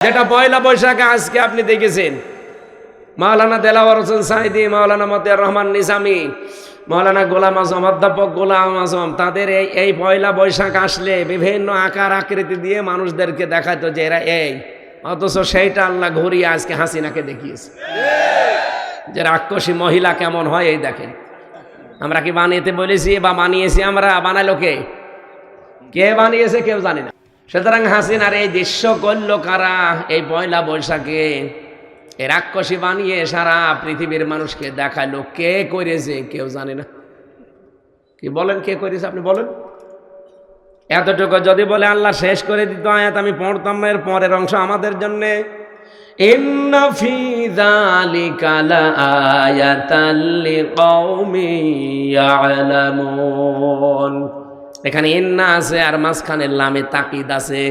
যেটা পয়লা বৈশাখে আজকে আপনি দেখেছেন, মাওলানা দেলাওয়ার হোসেন সাইদি, মাওলানা মতিয়ার রহমান নিজামী, মাওলানা গোলাম আজম, অধ্যাপক গোলাম আজম, তাদের এই পয়লা বৈশাখ আসলে বিভিন্ন আকার আকৃতি দিয়ে মানুষদেরকে দেখাতো যে এরা এই, অথচ সেইটা আল্লাহ ঘুরিয়ে আজকে হাসিনাকে দেখিয়েছে যে রাক্ষসী মহিলা কেমন হয়। এই দেখেন, আমরা কি বানিয়েতে বলেছি বা বানিয়েছি? আমরা বানালো কে বানিয়েছে কেউ জানি না। সুতরাং হাসিনার এই দৃশ্য করল কারা? এই পয়লা বৈশাখে এই রাক্ষসী বানিয়ে সারা পৃথিবীর মানুষকে দেখালো। কে করেছে কেউ জানে না। কি বলেন, কে করেছে আপনি বলেন? এতটুকু যদি বলে আল্লাহ শেষ করে দিত আয়াত, আমি পড়তাম না। এর পরের অংশ আমাদের জন্য, ইন্না ফি যালিকা লাআয়াতাল লিকাওমিন ইয়ালামুন। এখানে ইন্না আছে আর মাঝখানে লামে তাকিদ আছে।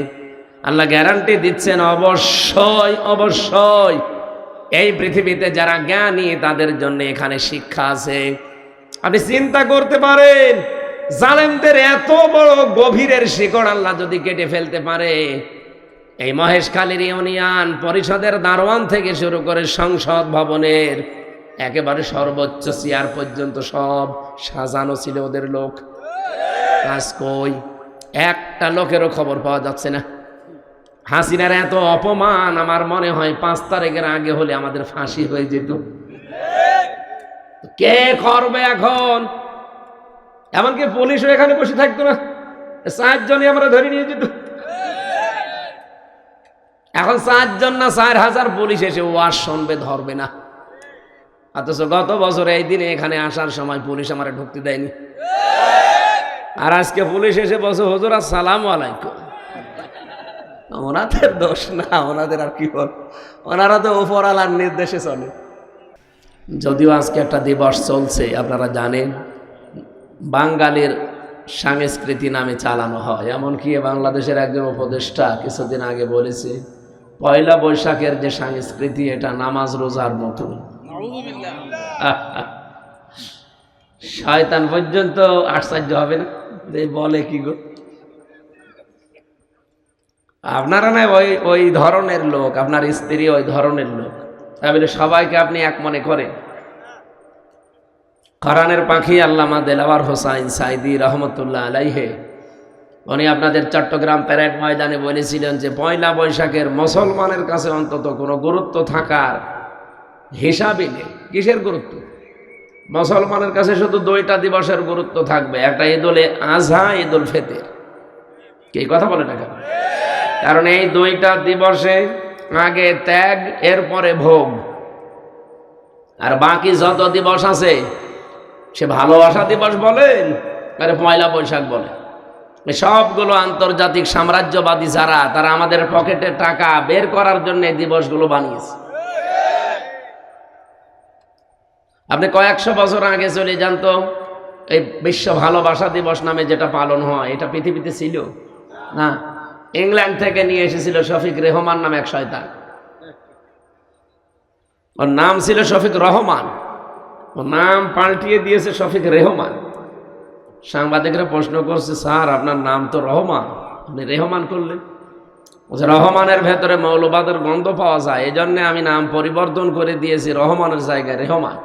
আল্লাহ গ্যারান্টি দিচ্ছেন অবশ্যই অবশ্যই এই পৃথিবীতে যারা জ্ঞানী তাদের জন্য এখানে শিক্ষা আছে। আপনি চিন্তা করতে পারেন, জালেমদের এত বড় গভীরের শিকড় আল্লাহ যদি কেটে ফেলতে পারে, এই মহেশখালীর ইউনিয়ন পরিষদের দারোয়ান থেকে শুরু করে সংসদ ভবনের একেবারে সর্বোচ্চ চেয়ার পর্যন্ত সব সাজানো ছিল ওদের লোক। আজ কই একটা লোকেরও খবর পাওয়া যাচ্ছে না। হাসিনার এত অপমান, আমার মনে হয় 5 তারিখের আগে হলে আমাদের ফাঁসি হয়ে যেত। কে করবে এখন? এমনকি পুলিশও এখানে বসে থাকতো না, 4 জনই আমরা ধরে নিয়ে যেত। এখন 4 জন না 4000 পুলিশ এসে ওয়াজ শুনবে, ধরবে না। অথচ গত বছর এই দিনে এখানে আসার সময় পুলিশ আমারে ঢুকতে দেয়নি। আর আজকে পুলিশ এসে বসে, হুজুর আসসালামু আলাইকুম। ওনাদের দোষ না, ওনাদের আর কি বল, ওনারা তো উপরওয়ালার নির্দেশে চলে। যদিও আজকে একটা দিবস চলছে, আপনারা জানেন, বাঙালির সংস্কৃতি নামে চালানো হয়। এমনকি বাংলাদেশের একজন উপদেষ্টা কিছুদিন আগে বলেছে, পয়লা বৈশাখের যে সংস্কৃতি এটা নামাজ রোজার মতো। শয়তান পর্যন্ত আশ্চর্য হবে না যে বলে কি গো। আপনারা না ওই ধরনের লোক, আপনার স্ত্রী ওই ধরনের লোক, তাই বলে সবাইকে আপনি এক মনে করেন? কোরআনের পাখি আল্লামা দেলাওয়ার হোসাইন সাইদি রহমতুল্লাহ আলাইহে, উনি আপনাদের চট্টগ্রাম প্যারেড ময়দানে বলেছিলেন যে পয়লা বৈশাখের মুসলমানের কাছে অন্তত কোনো গুরুত্ব থাকার হিসাবই নেই। কিসের গুরুত্ব? মুসলমানের কাছে শুধু 2টা দিবসের গুরুত্ব থাকবে, একটা ঈদুল আজহা, ঈদুল ফিতর। কি কথা বলে না কেন? কারণ এই 2টা দিবসে আগে ত্যাগ, এরপরে ভোগ। আর বাকি যত দিবস আছে, সে ভালোবাসা দিবস বলেন আরে পয়লা বৈশাখ বলে, সবগুলো আন্তর্জাতিক সাম্রাজ্যবাদী যারা, তারা আমাদের পকেটে টাকা বের করার জন্য এই দিবসগুলো বানিয়েছে। আপনি কয়েকশো বছর আগে চলে যান তো, এই বিশ্ব ভালোবাসা দিবস নামে যেটা পালন হয়, এটা পৃথিবীতে ছিল না। ইংল্যান্ড থেকে নিয়ে এসেছিল শফিক রেহমান নামে এক শয়তান। ওর নাম ছিল শফিক রহমান, ওর নাম পাল্টিয়ে দিয়েছে শফিক রেহমান। সাংবাদিকরা প্রশ্ন করছে, স্যার আপনার নাম তো রহমান, আপনি রেহমান করলেন? রহমানের ভেতরে মৌলবাদের গন্ধ পাওয়া যায়, এই জন্য আমি নাম পরিবর্তন করে দিয়েছি, রহমানের জায়গায় রেহমান।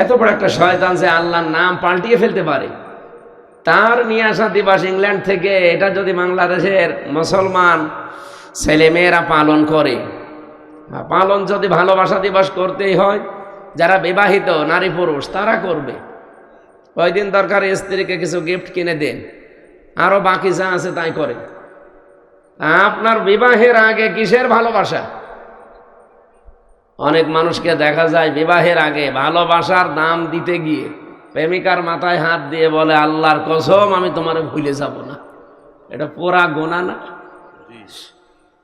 এত বড় একটা শয়তান যে আল্লাহর নাম পাল্টিয়ে ফেলতে পারে, তার নিয়ে আসা দিবস ইংল্যান্ড থেকে, এটা যদি বাংলাদেশের মুসলমান ছেলেমেয়েরা পালন করে, পালন যদি ভালোবাসা দিবস করতেই হয়, যারা বিবাহিত নারী পুরুষ তারা করবে। ওই দিন দরকার স্ত্রীকে কিছু গিফট কিনে দেন, আরো বাকি যা আছে তাই করে। আপনার বিবাহের আগে কিসের ভালোবাসা? অনেক মানুষকে দেখা যায় বিবাহের আগে ভালোবাসার দাম দিতে গিয়ে প্রেমিকার মাথায় হাত দিয়ে বলে, আল্লাহর কসম আমি তোমার ভুলে যাব না। এটা পুরা গুনাহ না?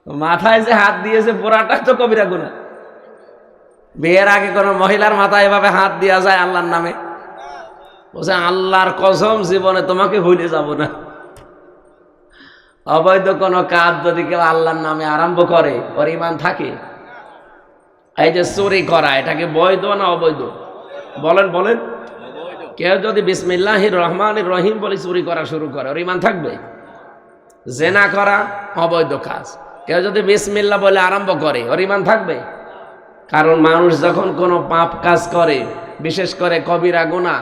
মাথায় যে হাত দিয়েছে পুরাটা তো কবিরা গুনাহ। বিয়ের আগে কোনো মহিলার মাথায় এভাবে হাত দেওয়া যায় আল্লাহর নামে? বলছে আল্লাহর কসম জীবনে তোমাকে ভুলে যাব না। অবৈধ কোনো কাজ যদি কেউ আল্লাহর নামে আরম্ভ করে, ওর ঈমান থাকে? এই যে চুরি করা, এটাকে বৈধ না অবৈধ? বলেন বলেন। কেউ যদি বিসমিল্লাহির রহমানির রহিম বলে চুরি করা শুরু করে, ওর ঈমান থাকবে? জেনা করা অবৈধ কাজ, কেউ যদি বিসমিল্লাহ বলে আরম্ভ করে ওর ঈমান থাকবে? কারণ মানুষ যখন কোনো পাপ কাজ করে, বিশেষ করে কবিরা গুনাহ,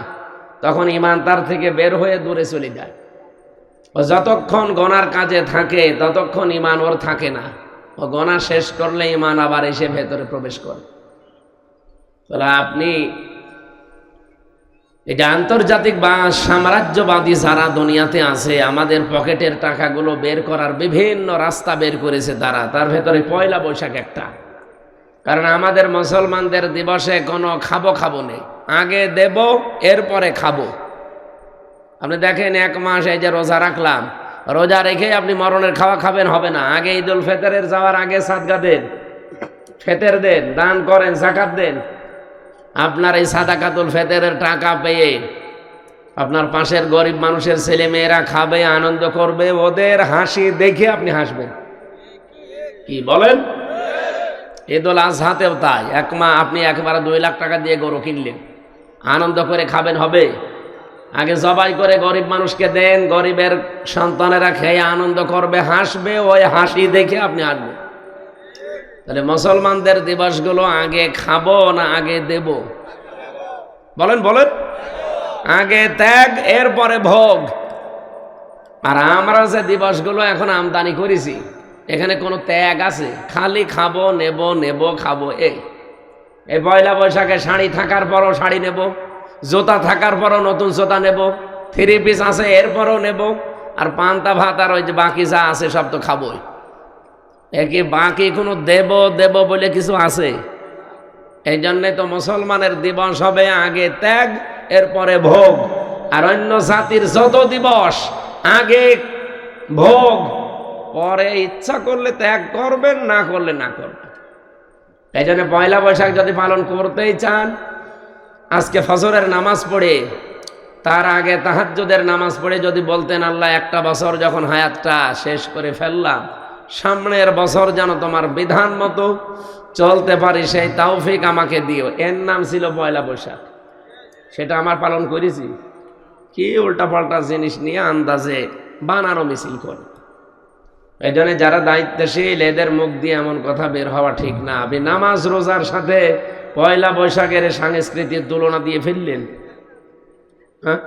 তখন ঈমান তার থেকে বের হয়ে দূরে চলে যায়। ও যতক্ষণ গুনার কাজে থাকে ততক্ষণ ঈমান ওর থাকে না। ও গুনাহ শেষ করলে ঈমান আবার এসে ভেতরে প্রবেশ করে। তাহলে আপনি এই যে আন্তর্জাতিক বা সাম্রাজ্যবাদী যারা দুনিয়াতে আছে, আমাদের পকেটের টাকাগুলো বের করার বিভিন্ন রাস্তা বের করেছে তারা, তার ভেতরে পয়লা বৈশাখ একটা। কারণ আমাদের মুসলমানদের দিবসে কোনো খাবো নেই, আগে দেব এরপরে খাবো। আপনি দেখেন 1 মাস এই যে রোজা রাখলাম, রোজা রেখে আপনি মরণের খাওয়া খাবেন হবে না। আগে ঈদুল ফিতরের যাওয়ার আগে সাদকা দেন, ফেতের দেন, দান করেন, যাকাত দেন। আপনার এই সাদাকাতুল ফিতরের টাকা পেয়ে আপনার পাশের গরিব মানুষের ছেলে মেয়েরা খাবে, আনন্দ করবে, ওদের হাসি দেখে আপনি হাসবেন। কি বলেন? ঈদুল আজহাতেও তাই। আপনি একবারে 2 লাখ টাকা দিয়ে গরু কিনলেন, আনন্দ করে খাবেন হবে? আগে জবাই করে গরিব মানুষকে দেন, গরিবের সন্তানেরা খেয়ে আনন্দ করবে, হাসবে, ওই হাসি দেখে আপনি হাসবেন। তাহলে মুসলমানদের দিবসগুলো আগে খাবো না আগে দেব? বলেন বলেন। আগে ত্যাগ এরপরে ভোগ। আর আমরা যে দিবসগুলো এখন আমদানি করেছি, এখানে কোনো ত্যাগ আছে? খালি খাবো, নেব খাবো। এই পয়লা বৈশাখে শাড়ি থাকার পরও শাড়ি নেব, জুতা থাকার পরও নতুন জুতা নেব, 3 পিস আছে এরপরও নেব, আর পান্তা ভাত আর ওই যে বাকি যা আছে সব তো খাবোই। একে বাকি কোনো দেব বলে কিছু আছে? এই জন্যে তো মুসলমানের দিবস হবে আগে ত্যাগ এরপরে ভোগ। আর অন্য জাতির যত দিবস আগে ভোগ, পরে ইচ্ছা করলে ত্যাগ করবেন, না করলে না করবেন। এই জন্য পয়লা বৈশাখ যদি পালন করতেই চান, আজকে ফজরের নামাজ পড়ে তার আগে তাহাজ্জুদের নামাজ পড়ে যদি বলতেন, আল্লাহ একটা বছর যখন হায়াতটা শেষ করে ফেললাম, সামনের বছর যেন তোমার বিধান মতো চলতে পারি, সেই তৌফিক আমাকে দিও। এর নাম ছিল পয়লা বৈশাখ। সেটা আমার পালন করেছি? কি উল্টাপাল্টা জিনিস নিয়ে আন্দাজে বানানো মিছিল করে। এই জন্য যারা দায়িত্বশীল, এদের মুখ দিয়ে এমন কথা বের হওয়া ঠিক না। আপনি নামাজ রোজার সাথে পয়লা বৈশাখের সংস্কৃতির তুলনা দিয়ে ফেললেন। হ্যাঁ,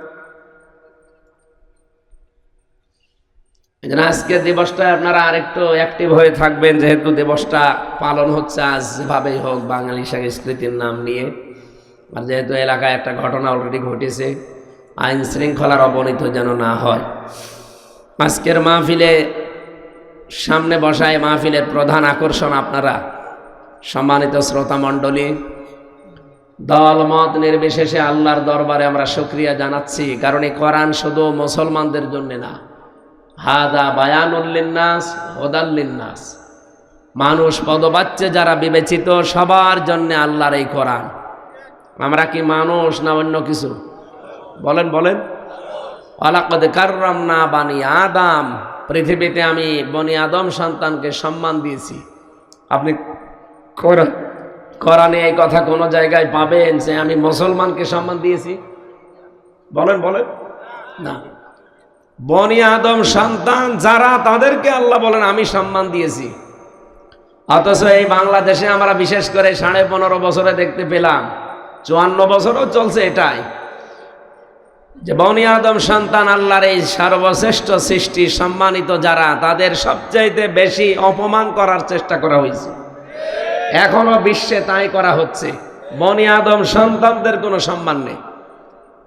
আজকে দিবসটা আপনারা আরেকটু অ্যাক্টিভ হয়ে থাকবেন, যেহেতু দিবসটা পালন হচ্ছে আজ যেভাবেই হোক বাঙালি সংস্কৃতির নাম নিয়ে। আর যেহেতু এলাকায় একটা ঘটনা অলরেডি ঘটেছে, আইন শৃঙ্খলার অবনতি যেন না হয়। আজকের মাহফিলে সামনে বসায়, মাহফিলের প্রধান আকর্ষণ আপনারা। সম্মানিত শ্রোতা মণ্ডলী, দল মত নির্বিশেষে আল্লাহর দরবারে আমরা শুকরিয়া জানাচ্ছি, কারণ এই কোরআন শুধু মুসলমানদের জন্য না, হাদা বায়ানুল লিন্নাস হুদাল লিন্নাস, মানুষ পদবাচ্চে যারা বিবেচিত সবার জন্য আল্লাহর এই কোরআন। আমরা কি মানুষ না অন্য কিছু? বলেন বলেন। ওয়ালাকাদ কাররামনা বানি আদম, পৃথিবীতে আমি বনি আদম সন্তানকে সম্মান দিয়েছি। আপনি কোরআনে এই কথা কোন জায়গায় পাবেন যে আমি মুসলমানকে সম্মান দিয়েছি? বলেন বলেন না। বনি আদম সন্তান যারা, তাদেরকে আল্লাহ বলেন আমি সম্মান দিয়েছি। অথচ এই বাংলাদেশে আমরা বিশেষ করে 15.5 বছরে দেখতে পেলাম, 54 বছরও চলছে এটাই, যে বনি আদম সন্তান আল্লাহর এই সর্বশ্রেষ্ঠ সৃষ্টি সম্মানিত যারা, তাদের সবচাইতে বেশি অপমান করার চেষ্টা করা হয়েছে। এখনো বিশ্বে তাই করা হচ্ছে। বনি আদম সন্তানদের কোনো সম্মান নেই।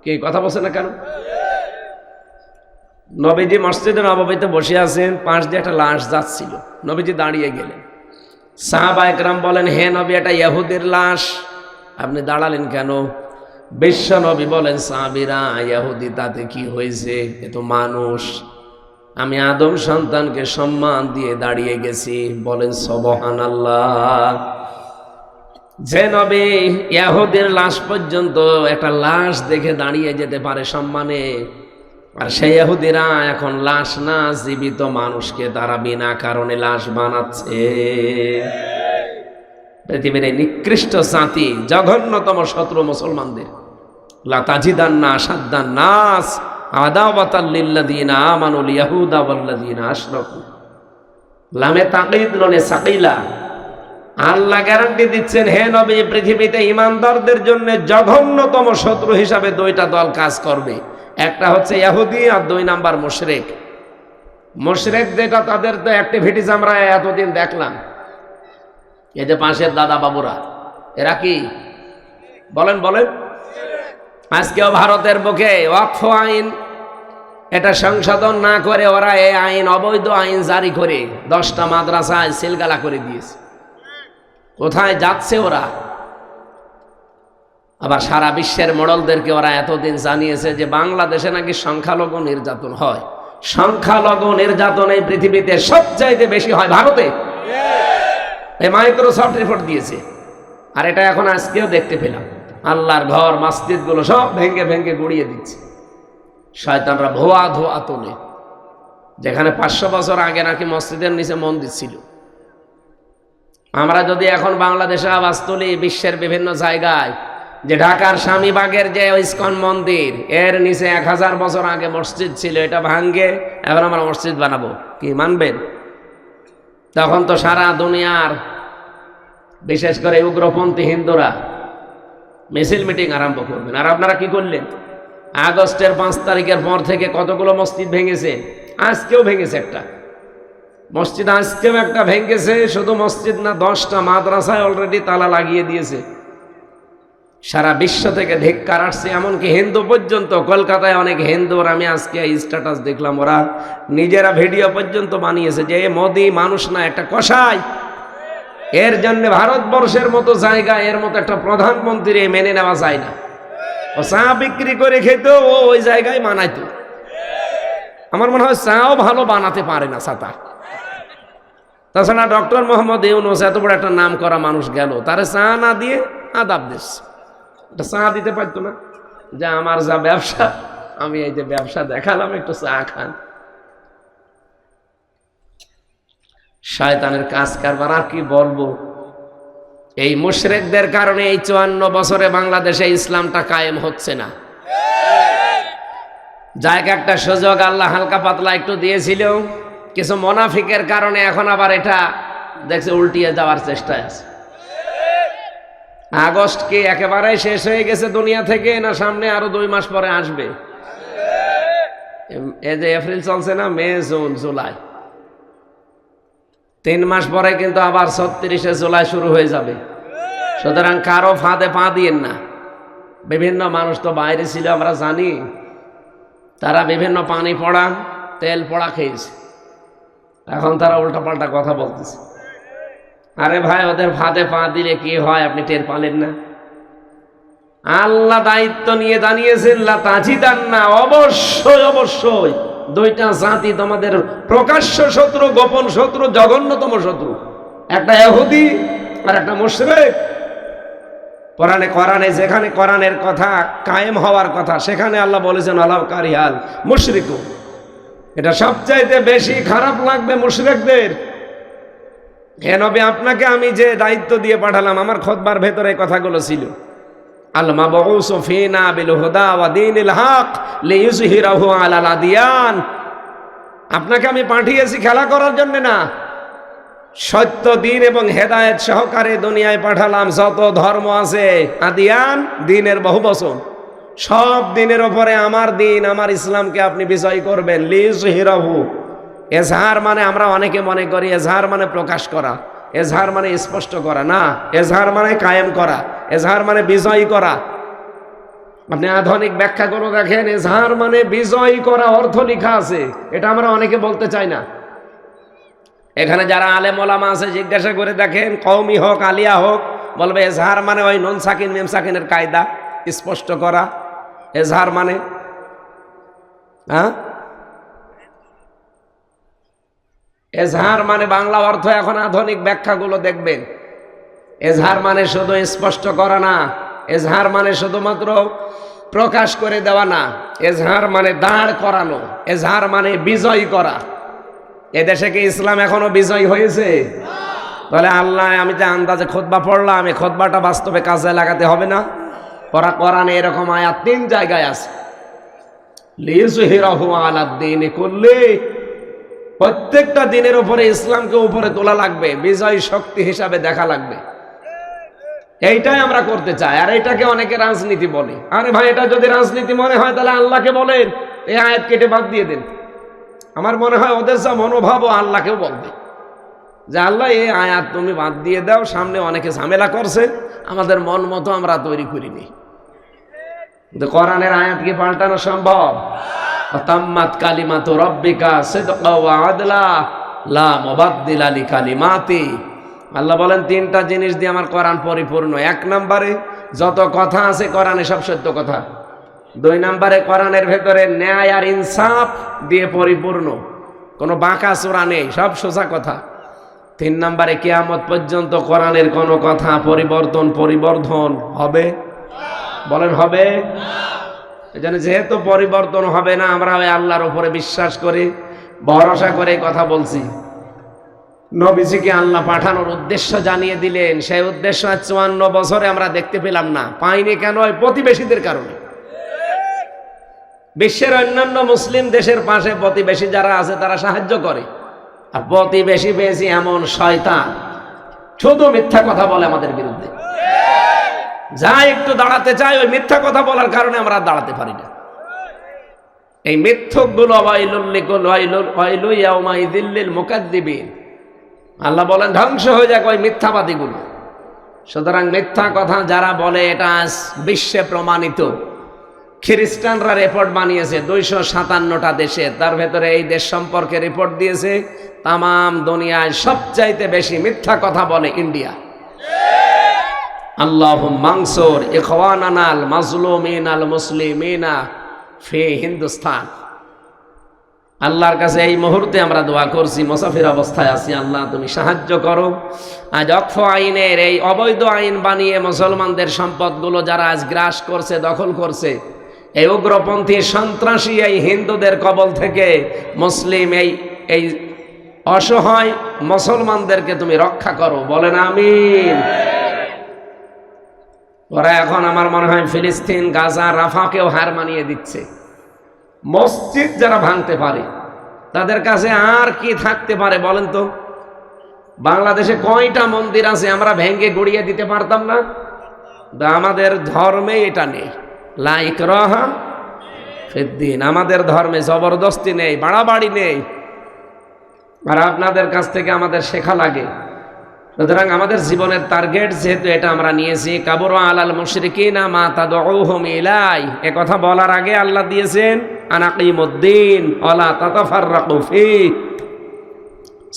কি কথা বলছে না কেন? নবীজি মসজিদে নববীতে বসে আছেন, পাশ দিয়ে একটা লাশ যাচ্ছিল, নবীজি দাঁড়িয়ে গেলেন। সাহাবা একরাম বলেন, হে নবী, এটা ইহুদির লাশ, আপনি দাঁড়ালেন কেন? বিশ্ব নবী বলেন, সাহাবীরা, ইহুদি তাতে কি হয়েছে, এ তো মানুষ, আমি আদম সন্তানকে সম্মান দিয়ে দাঁড়িয়ে গেছি। বলেন সুবহানাল্লাহ। যে নবী ইহুদির লাশ পর্যন্ত একটা লাশ দেখে দাঁড়িয়ে যেতে পারে সম্মানে, আর সেই ইহুদিরা এখন লাশ না, জীবিত মানুষকে তারা বিনা কারণে লাশ বানাচ্ছে। পৃথিবীর এই নিকৃষ্ট জাতি, জঘন্যতম শত্রু মুসলমানদের। লা তাজিদান্না আশাদ্দান নাস আদাওয়াতাল লিল্লাযিনা আমানুল ইয়াহুদা ওয়াল্লাযিনা আশরাকু। লামে তাকিদ নুনে সাকিলা। আল্লাহ গ্যারান্টি দিচ্ছেন, হে নবী, পৃথিবীতে ঈমানদারদের জন্য জঘন্যতম শত্রু হিসাবে দুইটা দল কাজ করবে। একটা হচ্ছে ইহুদি আর 2 নাম্বার মুশরিক। মুশরিক যেটা, তাদের তো অ্যাক্টিভিটিস আমরা এতদিন দেখলাম। এই যে পাশের দাদা বাবুরা, এরা কি বলেন বলেন? আজকেও ভারতের বুকে ওয়াকফ আইন এটা সংশোধন না করে ওরা এই আইন, অবৈধ আইন জারি করে 10টা মাদ্রাসায় সিলগালা করে দিয়েছে। কোথায় যাচ্ছে ওরা? আবার সারা বিশ্বের মডলদেরকে ওরা এতদিন জানিয়েছে যে বাংলাদেশে নাকি সংখ্যালঘু নির্যাতন হয়। সংখ্যালঘু নির্যাতন এই পৃথিবীতে সবচাইতে বেশি হয় ভারতে। এই মাইক্রোসফট রিপোর্ট দিয়েছে। আর এটা এখন আজকেও দেখতে পেলাম, আল্লাহর ঘর মসজিদগুলো সব ভেঙ্গে ভেঙ্গে গুড়িয়ে দিচ্ছে। শয়তানরা ভুয়া ধোয়া তোলে, যেখানে 500 বছর আগে নাকি মসজিদের নিচে মন্দির ছিল। আমরা যদি এখন বাংলাদেশে আওয়াজ তুলি বিশ্বের বিভিন্ন জায়গায়, যে ঢাকার স্বামীবাগের যে ইসকন মন্দির, এর নিচে 1000 বছর আগে মসজিদ ছিল, এটা ভাঙ্গে এখন আমরা মসজিদ বানাবো, কি মানবেন? তখন তো সারা দুনিয়ার বিশেষ করে উগ্রপন্থী হিন্দুরা মিছিল মিটিং আরম্ভ করবেন। আর আপনারা কি করলেন? আগস্টের 5 তারিখের পর থেকে কতগুলো মসজিদ ভেঙেছে। আজকেও ভেঙেছে একটা মসজিদ, আজকেও একটা ভেঙেছে। শুধু মসজিদ না, 10টা মাদ্রাসায় অলরেডি তালা লাগিয়ে দিয়েছে। সারা বিশ্ব থেকে ধিক্কার আসছে, এমনকি হিন্দু পর্যন্ত। কলকাতায় অনেক হিন্দুর আমি আজকে স্ট্যাটাস দেখলাম, ওরা নিজেরা ভিডিও পর্যন্ত বানিয়েছে যে মোদি মানুষ না, একটা কসাই। এর জন্য ভারতবর্ষের মতো জায়গা, এর মতো একটা প্রধানমন্ত্রী মেনে নেওয়া যায় না। ও চা বিক্রি করে খেত, ও ওই জায়গায় মানাইতো। আমার মনে হয় চাও ভালো বানাতে পারে না ছাতা। তাছাড়া ডক্টর মোহাম্মদ ইউনূস এত বড় একটা নাম করা মানুষ গেল, তারে চা না দিয়ে আদাব দেশ, একটা চা দিতে পারতো না? যে আমার যা ব্যবসা, আমি এই যে ব্যবসা দেখালাম, একটু চা খান। শয়তানের কাজ কারবার, আর কি বলবো। এই মুশরিকদের কারণে এই 54 বছরে বাংলাদেশে ইসলামটা কায়েম হচ্ছে না। যাক, একটা সুযোগ আল্লাহ হালকা পাতলা একটু দিয়েছিল, কিছু মুনাফিকের কারণে এখন আবার এটা দেখছে উল্টিয়ে যাওয়ার চেষ্টায় আছে। আগস্ট কি একেবারে শেষ হয়ে গেছে দুনিয়া থেকে, না সামনে আরো 2 মাস পরে আসবে? এই যে এপ্রিল চলছে না, মে, জুন, জুলাই, 3 মাস পরে কিন্তু আবার 36শে জুলাই শুরু হয়ে যাবে। সুতরাং কারো ফাঁদে পা দিয়েন না। বিভিন্ন মানুষ তো বাইরে ছিল, আমরা জানি, তারা বিভিন্ন পানি পড়া, তেল পড়া খেয়েছে। এখন তারা উল্টাপাল্টা কথা বলতেছে। আরে ভাই, ওদের ফাঁদে পা দিলে কি হয় আপনি টের পালেন না? আল্লাহ দায়িত্ব নিয়ে জানিয়েছেন, লা তাজিদান্না, অবশ্যই অবশ্যই 2টা জাতি তোমাদের প্রকাশ্য শত্রু, গোপন শত্রু, জঘন্যতম শত্রু। একটা ইহুদি আর একটা মুশরিক। কোরআনে যেখানে কোরআনের কথা কায়েম হওয়ার কথা, সেখানে আল্লাহ বলেছেন আলাউ কারিহাল মুশরিকু। এটা সবচাইতে বেশি খারাপ লাগবে মুশরিকদের। হে নবী, আপনাকে আমি যে দায়িত্ব দিয়ে পাঠালাম, আমার খুতবার ভেতরে এই কথাগুলো ছিল। আল মাবউসু ফিনা বিল হুদা ওয়া দীনিল হক লিইয়ুযহিরাহু আলাল আদিয়ান। আপনাকে আমি পাঠিয়েছি খেলা করার জন্য না, সত্য দিন এবং হেদায়েত সহকারে দুনিয়ায় পাঠালাম। যত ধর্ম আছে, আদিয়ান, দিনের বহুবচন, সব দিনের ওপরে আমার দিন, আমার ইসলামকে আপনি বিজয় করবেন। লিইয়ুযহিরাহু, এজহার মানে আমরা অনেকে মনে করি এজহার মানে প্রকাশ করা, এজহার মানে স্পষ্ট করা না, এজহার মানে কায়েম করা, এজহার মানে বিজয় করা। আপনি আধুনিক ব্যাখ্যা করে দেখেন, এজহার মানে বিজয় করা অর্থ লেখা আছে। এটা আমরা অনেকে বলতে চাই না। এখানে যারা আলেম ওলামা আছে জিজ্ঞাসা করে দেখেন, কওমি হোক আলিয়া হোক, বলবে এজহার মানে ওই নুন সাকিন মিম সাকিনের কায়দা, স্পষ্ট করা। এজহার মানে এজহার মানে বাংলা অর্থ এখন আধুনিক ব্যাখ্যাগুলো দেখবেন। এজহার মানে শুধু স্পষ্ট করা না, এজহার মানে শুধুমাত্র প্রকাশ করে দেওয়া না, এজহার মানে দাঁড় করানো, এজহার মানে বিজয় করা। এদেশে কি ইসলাম এখনো বিজয় হয়েছে? তাহলে আল্লাহ, আমি যে আন্দাজে খুতবা পড়লাম, এই খুতবাটা বাস্তবে কাজে লাগাতে হবে না? কোরআনে এরকম আয়াত 3 জায়গায় আছে। লিইয়ুযহিরাহু আলাদ দীনি কুল্লি, প্রত্যেকটা দিনের উপরে ইসলামকে উপরে তোলা লাগবে, বিজয় শক্তি হিসাবে দেখা লাগবে। এইটাই আমরা করতে চাই। আর এটাকে অনেকে রাজনীতি বলে। আরে ভাই, এটা যদি রাজনীতি মনে হয় তাহলে আল্লাহকে বলেন এই আয়াত কেটে বাদ দিয়ে দেন। আমার মনে হয় ওদের যা মনোভাব ও আল্লাহকেও বলবে যে আল্লাহ এই আয়াত তুমি বাদ দিয়ে দাও, সামনে অনেকে ঝামেলা করছে, আমাদের মন মতো আমরা তৈরি করিনি। কিন্তু কোরআনের আয়াত কি পাল্টানো সম্ভব? তাম্মাত কালিমাতু রাব্বিকা সিদকা ওয়া আদলা লা মুবাদদিলা লিকালিমাতি। আল্লাহ বলেন তিনটা জিনিস দিয়ে আমার কোরআন পরিপূর্ণ। এক নম্বরে যত কথা আছে কোরআনে সব সত্য কথা। দুই নম্বরে কোরআনের ভেতরে ন্যায় আর ইনসাফ দিয়ে পরিপূর্ণ, কোনো বাঁকা চোরা নেই, সব সোজা কথা। তিন নম্বরে কিয়ামত পর্যন্ত কোরআনের কোনো কথা পরিবর্তন হবে? বলেন হবে? এজন্য যেহেতু পরিবর্তন হবে না, আমরা ওই আল্লাহর উপরে বিশ্বাস করি, ভরসা করে কথা বলছি। নবীজিকে আল্লাহ পাঠানোর উদ্দেশ্য জানিয়ে দিলেন, সেই উদ্দেশ্য 54 বছরে আমরা দেখতে পেলাম না। পাইনি কেন? ওই প্রতিবেশীদের কারণে। বিশ্বের অন্যান্য মুসলিম দেশের পাশে প্রতিবেশী যারা আছে তারা সাহায্য করে, আর প্রতিবেশী পেয়েছি এমন শয়তান শুধু মিথ্যা কথা বলে আমাদের বিরুদ্ধে। যা একটু দাঁড়াতে চাই, ওই মিথ্যা কথা বলার কারণে আমরা দাঁড়াতে পারি না। এই মিথ্যকগুলো আল্লাহ বলেন ধ্বংস হয়ে যাক ওই মিথ্যাবাদীগুলো। সুতরাং মিথ্যা কথা যারা বলে এটা আজ বিশ্বে প্রমাণিত। খ্রিস্টানরা রিপোর্ট বানিয়েছে 257টা দেশে, তার ভেতরে এই দেশ সম্পর্কে রিপোর্ট দিয়েছে তামাম দুনিয়ায় সবচাইতে বেশি মিথ্যা কথা বলে ইন্ডিয়া। আল্লাহুম্মা আনসুর ইখওয়ানানাল মাজলুমিনাল মুসলিমিনা ফি হিন্দুস্তান। আল্লাহর কাছে এই মুহূর্তে আমরা দোয়া করছি, মুসাফির অবস্থায় আছি, আল্লাহ তুমি সাহায্য করো। আজ অক্ষ আইনের এই অবৈধ আইন বানিয়ে মুসলমানদের সম্পদগুলো যারা আজ গ্রাস করছে, দখল করছে, এই উগ্রপন্থী সন্ত্রাসী এই হিন্দুদের কবল থেকে মুসলিম এই অসহায় মুসলমানদেরকে তুমি রক্ষা করো। বলেন আমিন। ওরা এখন আমার মনে হয় ফিলিস্তিন, গাজা, রাফাকেও হার মানিয়ে দিচ্ছে। মসজিদ যারা ভাঙতে পারে তাদের কাছে আর কি থাকতে পারে বলেন তো? বাংলাদেশে কয়টা মন্দির আছে আমরা ভেঙে গুড়িয়ে দিতে পারতাম না? আমাদের ধর্মে এটা নেই, লা ইকরাহা ফিদ্দিন। আমাদের ধর্মে জবরদস্তি নেই, বাড়াবাড়ি নেই। আর আপনাদের কাছ থেকে আমাদের শেখা লাগে। সুতরাং আমাদের জীবনের টার্গেট যেহেতু এটা আমরা নিয়েছি, কাবুরা আলাল মুশরিকিনা মা তাদউহুম ইলাই, এ কথা বলার আগে আল্লাহ দিয়েছেন আনাকিমুদ্দিন ওয়ালা তাতাফাররাকু ফি।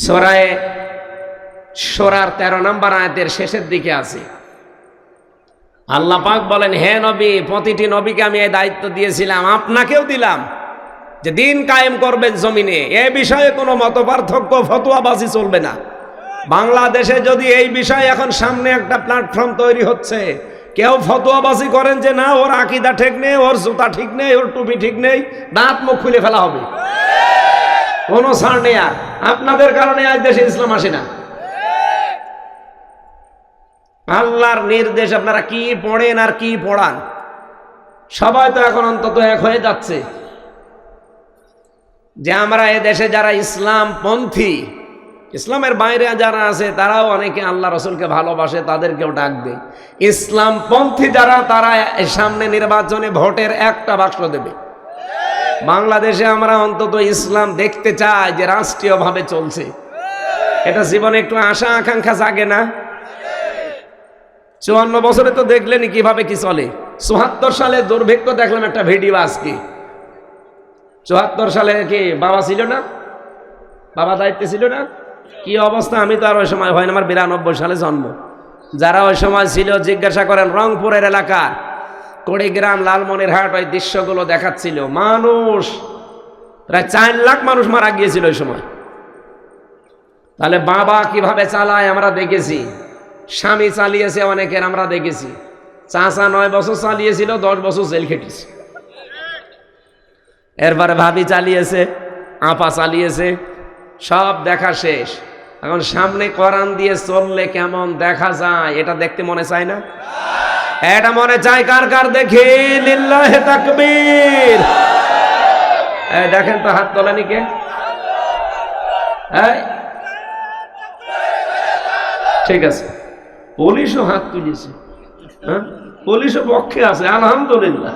সূরা শূরার 13 নম্বর আয়াতের শেষের দিকে আছে। আল্লাহ পাক বলেন, হে নবী, প্রতিটি নবীকে আমি এই দায়িত্ব দিয়েছিলাম, আপনাকেও দিলাম যে দিন কায়েম করবেন জমিনে। এ বিষয়ে কোনো মতপার্থক্য, ফতোয়াবাজি চলবে না। বাংলাদেশে যদি এই বিষয়ে এখন সামনে একটা প্ল্যাটফর্ম তৈরি হচ্ছে, কেউ ফতোয়াবাজি করেন যে না ওর আকীদা ঠিক নেই, ওর জুতা ঠিক নেই, ওর টুপি ঠিক নেই, দাঁত মুখ খুলে ফেলা হবে, কোনো ছাড় নেই। আর আপনাদের কারণে আজ দেশে ইসলাম আসে না। আল্লাহর নির্দেশ আপনারা কি পড়েন আর কি পড়ান, সবাই তো এখন অন্তত এক হয়ে যাচ্ছে যে আমরা এ দেশে যারা ইসলাম পন্থী, ইসলামের বাইরে যারা আছে তারাও অনেকে আল্লাহ রসুলকে ভালোবাসে, তাদেরকেও ডাকবে। ইসলাম পন্থী যারা, তারা সামনে নির্বাচনে ভোটের একটা বাক্স দেবে। বাংলাদেশে আমরা অন্তত ইসলাম দেখতে চাই যে রাষ্ট্রীয়ভাবে চলছে। এটা জীবনে একটু আশা আকাঙ্ক্ষা জাগে না? 54 বছরে তো দেখলেনি কিভাবে কি চলে। 74 সালে দুর্ভিক্ষ দেখলাম একটা ভিডিও আজকে। 74 সালে কি বাবা ছিল না? বাবা দায়িত্বে ছিল না? কি অবস্থা, আমি তো আর ওই সময় হয় না, আমার 92 সালে জন্ম। যারা ওই সময় ছিল জিজ্ঞাসা করেন, রংপুরের এলাকা কুড়িগ্রাম, লালমনিরহাট, ওই দৃশ্যগুলো দেখাচ্ছিল। মানুষ প্রায় 4 লাখ মানুষ মারা গিয়েছিল ওই সময়। তাহলে বাবা কিভাবে চালায় আমরা দেখেছি, স্বামী চালিয়েছে অনেকের আমরা দেখেছি, চাচা 9 বছর চালিয়েছিল, 10 বছর জেল খেটেছে। এরপরে ভাবি চালিয়েছে, আপা চালিয়েছে, সব দেখা শেষ। এখন সামনে কোরআন দিয়ে চললে কেমন দেখা যায় এটা দেখতে মনে চায় না? এটা মনে চায় কার কার? দেখি লিল্লাহে তাকবীর। দেখেন তো হাত তোলেনি কে? এই, ঠিক আছে, পুলিশও হাত তুলেছে, হ্যাঁ, পুলিশও পক্ষে আছে, আলহামদুলিল্লাহ।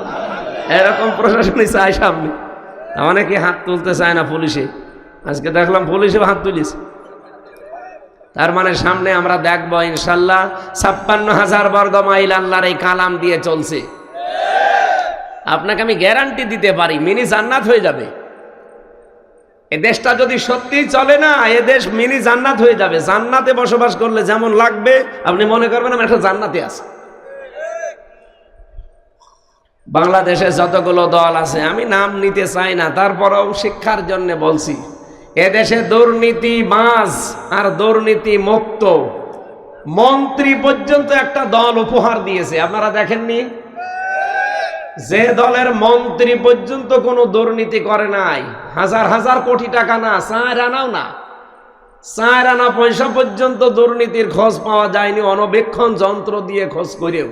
এরকম প্রশাসনই চাই সামনে। অনেকে হাত তুলতে চায় না পুলিশে, আজকে দেখলাম পুলিশেও হাত তুলিছে। তার মানে সামনে আমরা দেখবো ইনশাল্লাহ 56,000 বর্গ মাইল আল্লাহর এই কালাম দিয়ে চলছে। আপনাকে আমি গ্যারান্টি দিতে পারি মিনি জান্নাত হয়ে যাবে। এ দেশটা যদি সত্যিই চলে না, এ দেশ মিনি জান্নাত হয়ে যাবে। জান্নাতে বসবাস করলে যেমন লাগবে আপনি মনে করবেন আমি একটা জান্নাতে আছি। বাংলাদেশে যতগুলো দল আছে আমি নাম নিতে চাই না, তারপরেও শিক্ষার জন্য বলছি, এদেশে দুর্নীতি বাজ আর দুর্নীতি মুক্ত মন্ত্রী পর্যন্ত একটা দল উপহার দিয়েছে। আপনারা দেখেননি? যে দলের মন্ত্রী পর্যন্ত কোনো দুর্নীতি করে নাই, হাজার হাজার কোটি টাকা না, 4 আনাও না, 4 আনা পয়সা পর্যন্ত দুর্নীতির খোঁজ পাওয়া যায়নি অনবেক্ষণ যন্ত্র দিয়ে খোঁজ করেও।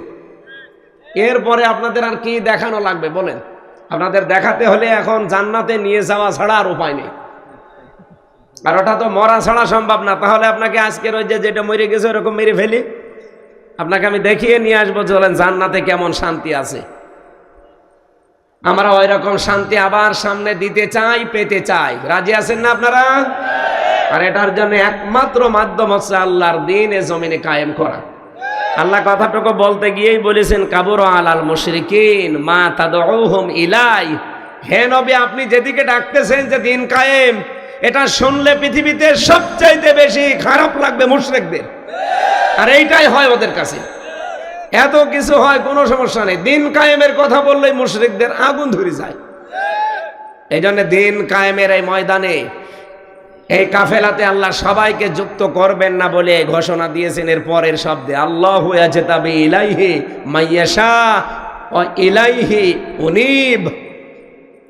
এরপরে আপনাদের আর কি দেখানো লাগবে বলেন? আপনাদের দেখাতে হলে এখন জান্নাতে নিয়ে যাওয়া ছাড়া আর উপায় নেই। আর ওটা তো মরা ছাড়া সম্ভব না। তাহলে আপনাকে আজকের ওই যেটা মরে গেছে ওরকম মেরে ফেলি, আপনাকে আমি দেখিয়ে নিয়ে আসবো চলেন জান্নাতে কেমন শান্তি আছে। আমরা ওই রকম শান্তি আবার সামনে দিতে চাই, পেতে চাই। রাজি আছেন না আপনারা? আর এটার জন্য একমাত্র মাধ্যম হচ্ছে আল্লাহর দ্বীন এ জমিনে কায়েম করা। আল্লাহ কথাটুকু বলতে গিয়েই বলেছেন কাবুর আলাল মুশরিকিন মা তাদউহুম ইলাই। হে নবী, আপনি যেদিকে ডাকতেছেন যে দিন কায়েম, এটা শুনলে পৃথিবীতে সবচাইতে বেশি খারাপ লাগবে মুশরিকদের। আর এইটাই হয় ওদের কাছে, এত কিছু হয় কোনো সমস্যা নেই, দিন কায়েমের কথা বললেই মুশরিকদের আগুন ধরে যায়। এই জন্য দিন কায়েমের এই ময়দানে এই কাফেলাতে আল্লাহ সবাইকে যুক্ত করবেন না বলে ঘোষণা দিয়েছেন এর পরের শব্দে, আল্লাহু ইয়াজতাবি ইলাইহি মাইয়াশা ওয়া ইলাইহি উনীব।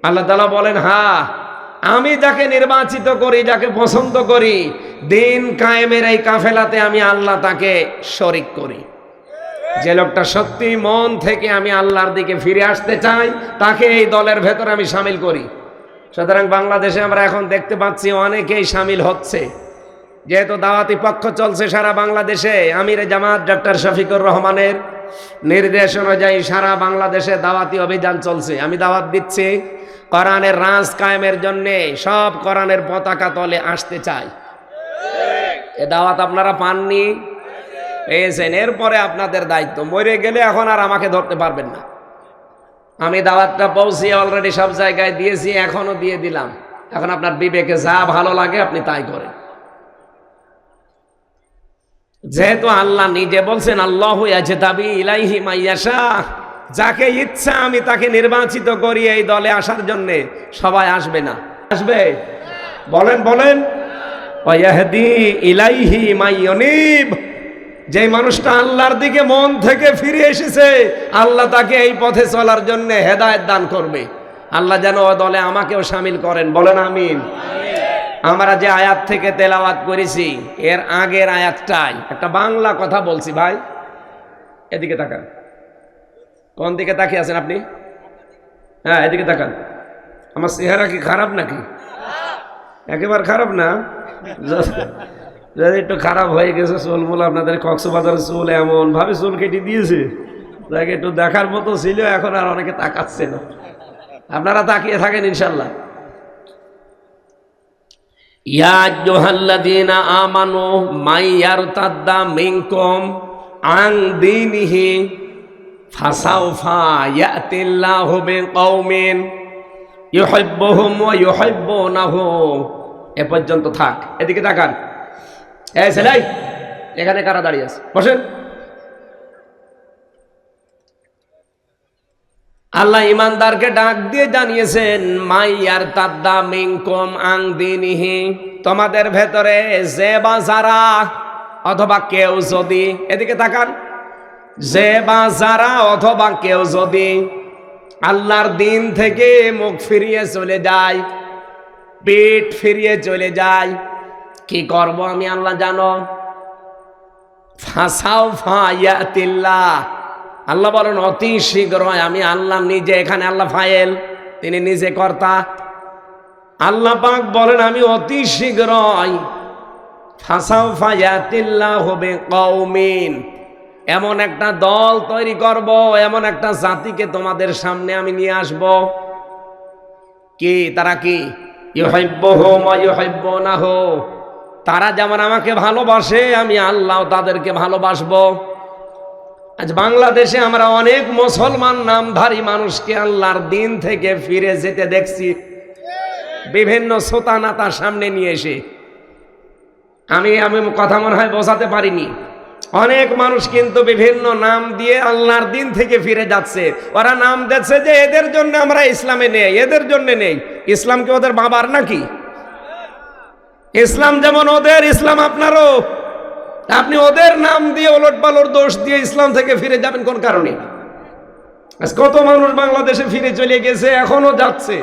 আল্লাহ তাআলা বলেন, হ্যাঁ আমি যাকে নির্বাচিত করি, যাকে পছন্দ করি, দিন কায়েমের এই কাফেলাতে আমি আল্লাহ তাকে শরীক করি। যে লোকটা সত্যি মন থেকে আমি আল্লাহর দিকে ফিরে আসতে চাই, তাকে এই দলের ভেতরে আমি শামিল করি। সুতরাং বাংলাদেশে আমরা এখন দেখতে পাচ্ছি অনেকেই শামিল হচ্ছে, যেহেতু দাওয়াতি পক্ষ চলছে সারা বাংলাদেশে। আমিরে জামাত ডক্টর শফিকুর রহমানের নির্দেশ অনুযায়ী সারা বাংলাদেশে দাওয়াতি অভিযান চলছে। আমি দাওয়াত দিচ্ছি কোরআনের রাজ কায়েমের জন্যে সব কোরআনের পতাকা তলে আসতে চাই। এ দাওয়াত আপনারা পাননি, পেয়েছেন। এরপরে আপনাদের দায়িত্ব, মরে গেলে এখন আর আমাকে ধরতে পারবেন না। আমি দাওয়াতটা পৌঁছিয়ে অলরেডি সব জায়গায় দিয়েছি, এখনো দিয়ে দিলাম। এখন আপনার বিবেকে যা ভালো লাগে আপনি তাই করেন। যেহেতু আল্লাহ নিজে বলছেন আল্লাহু ইয়াজতাবি ইলাইহি মাইয়াশা, যাকে ইচ্ছা আমি তাকে নির্বাচিত করি এই দলে আসার জন্য। সবাই আসবে না, আসবে? বলেন বলেন। ওয়া ইয়াহদি ইলাইহি মাইয়ুনিব, যে মানুষটা আল্লাহর দিকে মন থেকে ফিরে এসেছে, আল্লাহ তাকে এই পথে চলার জন্য হেদায়েত দান করবে। আল্লাহ যেন ও দলে আমাকেও শামিল করেন, বলেন আমিন। আমরা যে আয়াত থেকে তেলাওয়াত করেছি এর আগের আয়াতটাই একটা বাংলা কথা বলছি। ভাই এদিকে তাকান। কোন দিকে তাকিয়ে আছেন আপনি? হ্যাঁ এদিকে তাকান। আমার চেহারা কি খারাপ নাকি? একেবারে খারাপ না। যদি একটু খারাপ হয়ে গেছে চুলমুল, আপনাদের কক্সবাজারের চুল এমন ভাবে চুল কেটে দিয়েছে, তাকে একটু দেখার মতো ছিল, এখন আর অনেকে তাকাচ্ছে না। আপনারা তাকিয়ে থাকেন ইনশাল্লাহ। ইয়া আইয়ুহাল্লাযীনা আমানু মাইয়ারতাদ্দা মিনকুম আন দীনিহি ফাসাউফা ইয়াতিল্লাহু বিকওমিন ইউহিব্বুহুম ওয়া ইউহিব্বুনাহু। এ পর্যন্ত থাক। এদিকে তাকান। এই ছেলে, এখানে কারা দাঁড়িয়ে আছে? বসেন। আল্লাহ ইমানদারকে ডাক দিয়ে জানিয়েছেন মাইয়ারতাদ্দা মিনকুম আন দীনিহি, তোমাদের ভেতরে যে বা যারা অথবা কেউ যদি, এদিকে তাকান, যে বা যারা অথবা কেউ যদি আল্লাহর দিন থেকে মুখ ফিরিয়ে চলে যায়, পিঠ ফিরিয়ে চলে যায়, কি করব আমি আল্লাহ জানো? ফাসাউফা ইয়াতিল্লাহ, আল্লাহ বলেন অতি শীঘ্রই আমি আল্লাহ নিজে, এখানে আল্লাহ ফাইল, তিনি নিজে কর্তা, আল্লাহ পাক বলেন আমি অতি শীঘ্রই ফাসাউফা ইয়াতিল্লাহু বিকওমিন, এমন একটা দল তৈরি করব, এমন একটা জাতিকে তোমাদের সামনে আমি নিয়ে আসব। কি তারা? কি? ইউহিব্বুহুম ওয়া ইউহিব্বুনাহু, তারা যেমন আমাকে ভালোবাসে আমি আল্লাহ তাদেরকে ভালোবাসবো। আজ বাংলাদেশে আমরা অনেক মুসলমান নামধারী মানুষকে আল্লাহর দিন থেকে ফিরে যেতে দেখছি, বিভিন্ন সোতানাতার সামনে নিয়ে এসে। আমি কথা মনে হয় বোঝাতে পারিনি। অনেক মানুষ কিন্তু বিভিন্ন নাম দিয়ে আল্লাহর দিন থেকে ফিরে যাচ্ছে। ওরা নাম দিচ্ছে যে এদের জন্য আমরা ইসলামে নেই, এদের জন্য নেই। ইসলাম কি ওদের বাবার নাকি? ইসলাম যেমন ওদের, ইসলাম আপনারও। আপনি ওদের নাম দিয়ে ওলট পালট দোষ দিয়ে ইসলাম থেকে ফিরে যাবেন কোন কারণে? আজ কত মানুষ বাংলাদেশে ফিরে চলে গেছে, এখনো যাচ্ছে,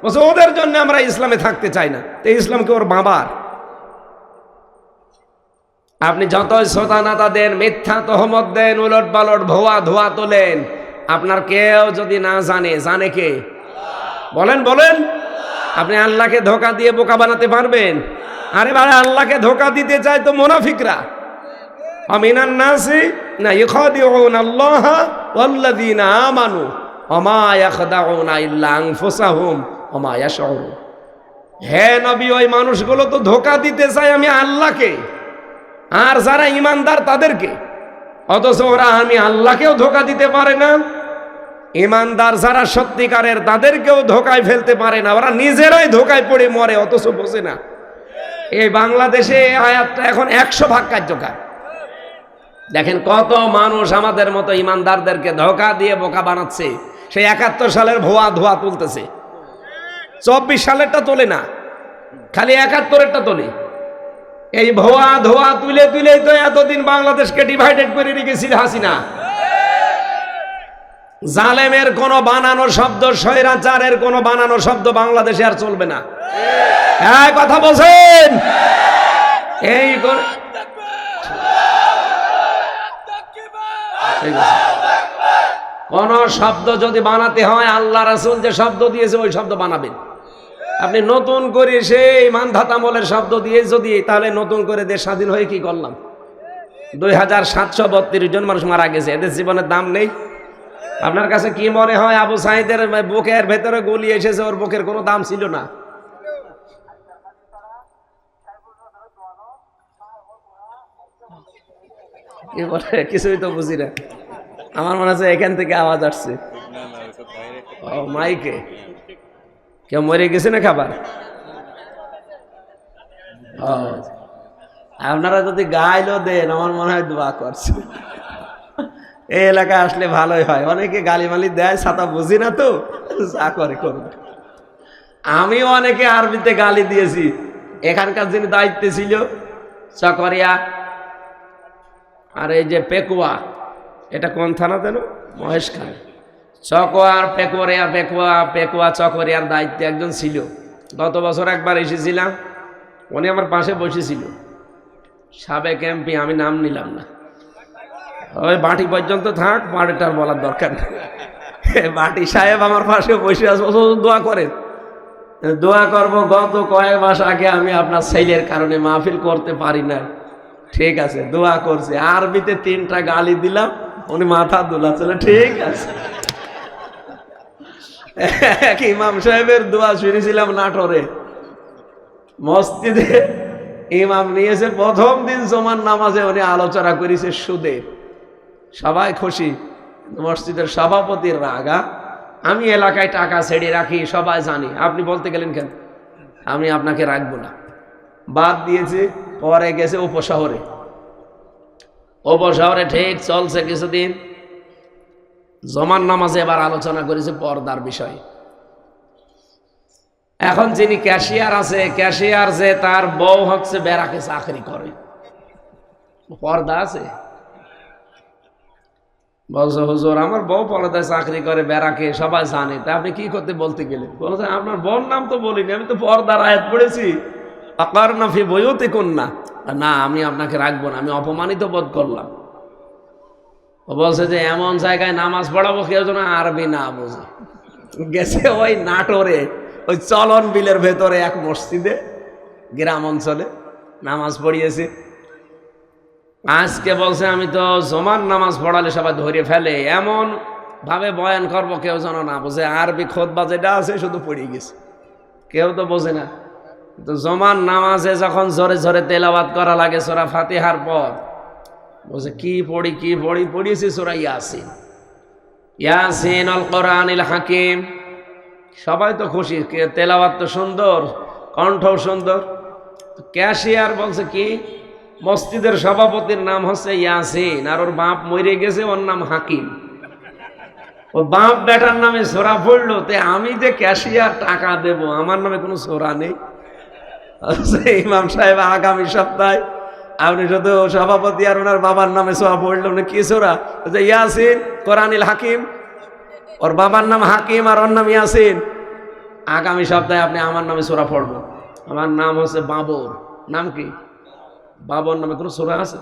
বলছে ওদের জন্য আমরা ইসলামে থাকতে চাই না। তো ইসলাম কি ওর বাবার? আপনি যতই শ্রোতানাতা দেন, মিথ্যা তহমত দেন, উলট পালট ভুয়া ধোয়া তোলেন, আপনার কেউ যদি না জানে, জানে কে? বলেন বলেন। আপনি আল্লাহকে ধোঁকা দিয়ে বোকা বানাতে পারবেন? আরে ভাই, আল্লাহকে ধোঁকা দিতে চায় তো মুনাফিকরা। আমিনান নাসি না ইখাদিউন আল্লাহ ওয়াল্লাযিনা আমানু ওমা ইয়াখদাউনা ইল্লা আনফুসাহুম ওমা ইয়াশউরুন। হে নবী, ওই মানুষগুলো তো ধোঁকা দিতে চায় আমি আল্লাহকে, আর যারা ইমানদার তাদেরকে, অথচ ওরা আমি আল্লাহকেও ধোঁকা দিতে পারে না। ইমানদার যারা সত্যিকারের তাদেরকেও ধোঁকায় ফেলতে পারে না, ওরা নিজেরাই ধোঁকায় পড়ে মরে, অথচ বোঝে না। এই বাংলাদেশে আয়াতটা এখন 100 ভাগ কার্যকর। দেখেন কত মানুষ আমাদের মতো ইমানদারদেরকে ধোঁকা দিয়ে বোকা বানাচ্ছে। সেই 71 সালের ভুয়া ধোয়া তুলতেছে, 24 সালেরটা তোলে না, খালি 71-এরটা তোলে। এই ভুয়া ধোয়া তুলে তুলেই তো এতদিন বাংলাদেশকে ডিভাইডেড করে রেখেছিল হাসিনা। জালেমের কোন বানানো শব্দ, স্বৈরাচারের কোন বানানো শব্দ বাংলাদেশে আর চলবে না। হ্যাঁ, কথা বলছেন? এই কোন শব্দ যদি বানাতে হয়, আল্লাহ রাসূল যে শব্দ দিয়েছে ওই শব্দ বানাবেন। আপনি নতুন করে সেই মানধাতামলের শব্দ দিয়ে যদি, তাহলে নতুন করে দেশ স্বাধীন হয়ে কি করলাম? 2732 জন মানুষ মারা গেছে, এদের জীবনের দাম নেই। আপনার কাছে কি মনে হয় আবু সাঈদের বুকের ভেতরে গুলি এসেছে, ওর বুকের কোনো দাম ছিল না? কি বলে কিছুই তো বুঝি না। আমার মনে হচ্ছে এখান থেকে আওয়াজ আসছে। ও মাইকে কেউ মরে গেছে না খাবার? আপনারা যদি গাইলো দেন, আমার মনে হয় দোয়া করছে। এই এলাকায় আসলে ভালোই হয়। অনেকে গালিমালি দেয়, ছাতা বুঝি না তো, যা করে করবে। আমিও অনেকে আরবিতে গালি দিয়েছি। এখানকার যিনি দায়িত্বে ছিল, চকরিয়া আর এই যে পেকুয়া, এটা কোন থানা দেন? মহেশখাল। চকোয়ার পেকুয়া পেকুয়া পেকুয়া চকরিয়ার দায়িত্বে একজন ছিল। গত বছর একবার এসেছিলাম, উনি আমার পাশে বসেছিল, সাবেক এমপি, আমি নাম নিলাম না। ওই বাটি পর্যন্ত থাক, বাটিটার বলার দরকার নেই। বাটি সাহেব আমার পাশে বসে আছে, দোয়া করেন। দোয়া করব, গত কয়েক মাস আগে আমি আপনার ছেলের কারণে মাহফিল করতে পারি না। ঠিক আছে, দোয়া করছে। আরবিতে 3টা গালি দিলাম, উনি মাথা দুলাচ্ছিল। ঠিক আছে। ইমাম সাহেবের দোয়া শুনেছিলাম নাটোরে মসজিদে। ইমাম নিয়েছে প্রথম দিন জুমার নামাজে, উনি আলোচনা করেছে সুদের। সবাই খুশি, মসজিদের সভাপতির রাগা। আমি এলাকায় টাকা ছেড়ে রাখি, সবাই জানি। আপনি বলতে গেলেন কেন? আমি আপনাকে রাখবো না, বাদ দিয়েছি। পরে গেছে উপশহরে। উপশহরে ঠিক চলছে কিছুদিন, জমান নামাজে এবার আলোচনা করেছে পর্দার বিষয়। এখন যিনি ক্যাশিয়ার আছে, ক্যাশিয়ার যে তার বউ হচ্ছে ব্যারাকে চাকরি করে, পর্দা আছে। বলছে হুজুর আমার বউ পর্দায় চাকরি করে, ব্যারাকে, সবাই জানে। তা আপনি কি করতে বলতে গেলেন? বলছে আপনার বোন নাম তো বলিনি, আমি তো পর্দার আয়াত পড়েছি, আকারনা ফি বুয়ুতিকুন্না। না, আমি আপনাকে রাখবো না, আমি অপমানিত বোধ করলাম। ও বলছে যে এমন জায়গায় নামাজ পড়াবো কেউ যেন আরবি না বোঝে। গেছে ওই নাটোরে, ওই চলন বিলের ভেতরে এক মসজিদে গ্রাম অঞ্চলে নামাজ পড়িয়েছি। আজকে বলছে আমি তো জমান নামাজ পড়ালে সবাই ধরে ফেলে, এমন ভাবে বয়ান করবো কেউ যেন না বোঝে। আরবি খুতবা যেটা আছে শুধু পড়ে গেছে, কেউ তো বোঝে না। তো জমান নামাজে যখন জোরে জোরে তেলাওয়াত করা লাগে সূরা ফাতিহার পর, বলছে কি পড়ি পড়িয়েছি সূরা ইয়াসিন। ইয়াসিন আল কোরআনিল হাকিম। সবাই তো খুশি, তেলাওয়াত তো সুন্দর, কণ্ঠও সুন্দর। ক্যাশিয়ার বলছে কি মসজিদের সভাপতির নাম হচ্ছে ইয়াসিন, আর ওর বাপ মরে গেছে, ওর নাম হাকিম। ও বাপ বেটার নামে সূরা পড়লো, তে আমি যে ক্যাশিয়ার টাকা দেব, আমার নামে কোনো সূরা নেই। ইমাম সাহেব আগামী সপ্তাহে আপনি শুধু সভাপতি আর ওনার বাবার নামে সূরা পড়লো না, কি সূরা? ইয়াসিন কোরআনিল হাকিম। ওর বাবার নাম হাকিম আর ওর নাম ইয়াসিন। আগামী সপ্তাহে আপনি আমার নামে সূরা পড়বেন। আমার নাম হচ্ছে বাবর। নাম কি? বাবর নামে কোনো সূরা আছে?